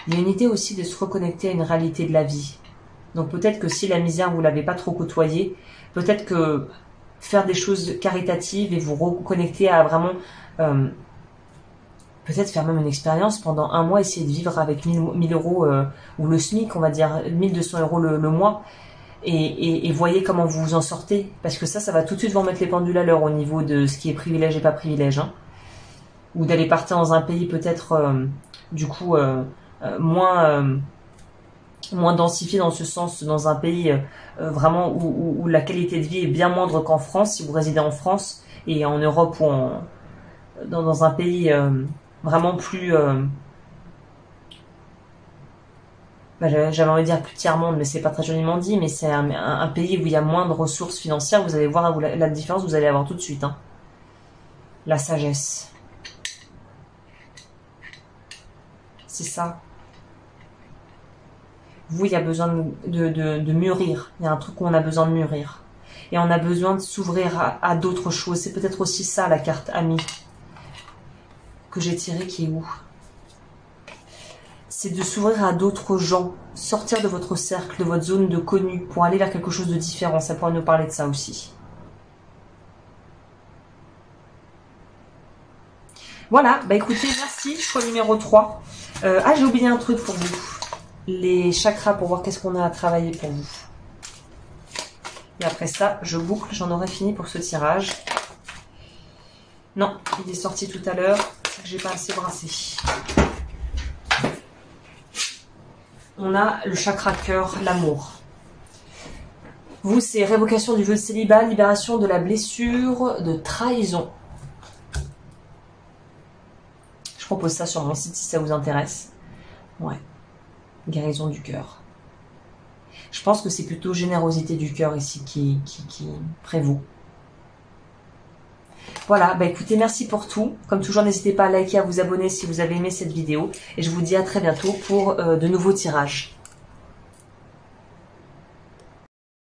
Il y a une idée aussi de se reconnecter à une réalité de la vie. Donc peut-être que si la misère, vous ne l'avez pas trop côtoyée, peut-être que faire des choses caritatives et vous reconnecter à vraiment... peut-être faire même une expérience pendant un mois, essayer de vivre avec 1000 euros ou le SMIC, on va dire 1200 euros le mois. Et voyez comment vous vous en sortez. Parce que ça va tout de suite vous remettre les pendules à l'heure au niveau de ce qui est privilège et pas privilège, hein. Ou d'aller partir dans un pays peut-être moins densifié dans ce sens, dans un pays vraiment où la qualité de vie est bien moindre qu'en France, si vous résidez en France, et en Europe ou dans un pays vraiment plus j'avais envie de dire plus tiers-monde, mais c'est pas très joliment dit, mais c'est un pays où il y a moins de ressources financières. Vous allez voir la différence, vous allez avoir tout de suite. Hein. La sagesse. C'est ça. Vous, il y a besoin de mûrir. Il y a un truc où on a besoin de mûrir. Et on a besoin de s'ouvrir à d'autres choses. C'est peut-être aussi ça, la carte amie, que j'ai tirée, qui est où? C'est de s'ouvrir à d'autres gens. Sortir de votre cercle, de votre zone de connu, pour aller vers quelque chose de différent. Ça pourrait nous parler de ça aussi. Voilà, bah écoutez, merci, choix numéro 3. Ah, j'ai oublié un truc pour vous. Les chakras, pour voir qu'est-ce qu'on a à travailler pour vous. Et après ça, je boucle, j'en aurai fini pour ce tirage. Non, il est sorti tout à l'heure, c'est que j'ai pas assez brassé. On a le chakra cœur, l'amour. Vous, c'est révocation du vœu de célibat, libération de la blessure, de trahison. Je propose ça sur mon site si ça vous intéresse. Ouais. Guérison du cœur. Je pense que c'est plutôt générosité du cœur ici qui prévaut. Voilà, bah écoutez, merci pour tout. Comme toujours, n'hésitez pas à liker, à vous abonner si vous avez aimé cette vidéo. Et je vous dis à très bientôt pour de nouveaux tirages.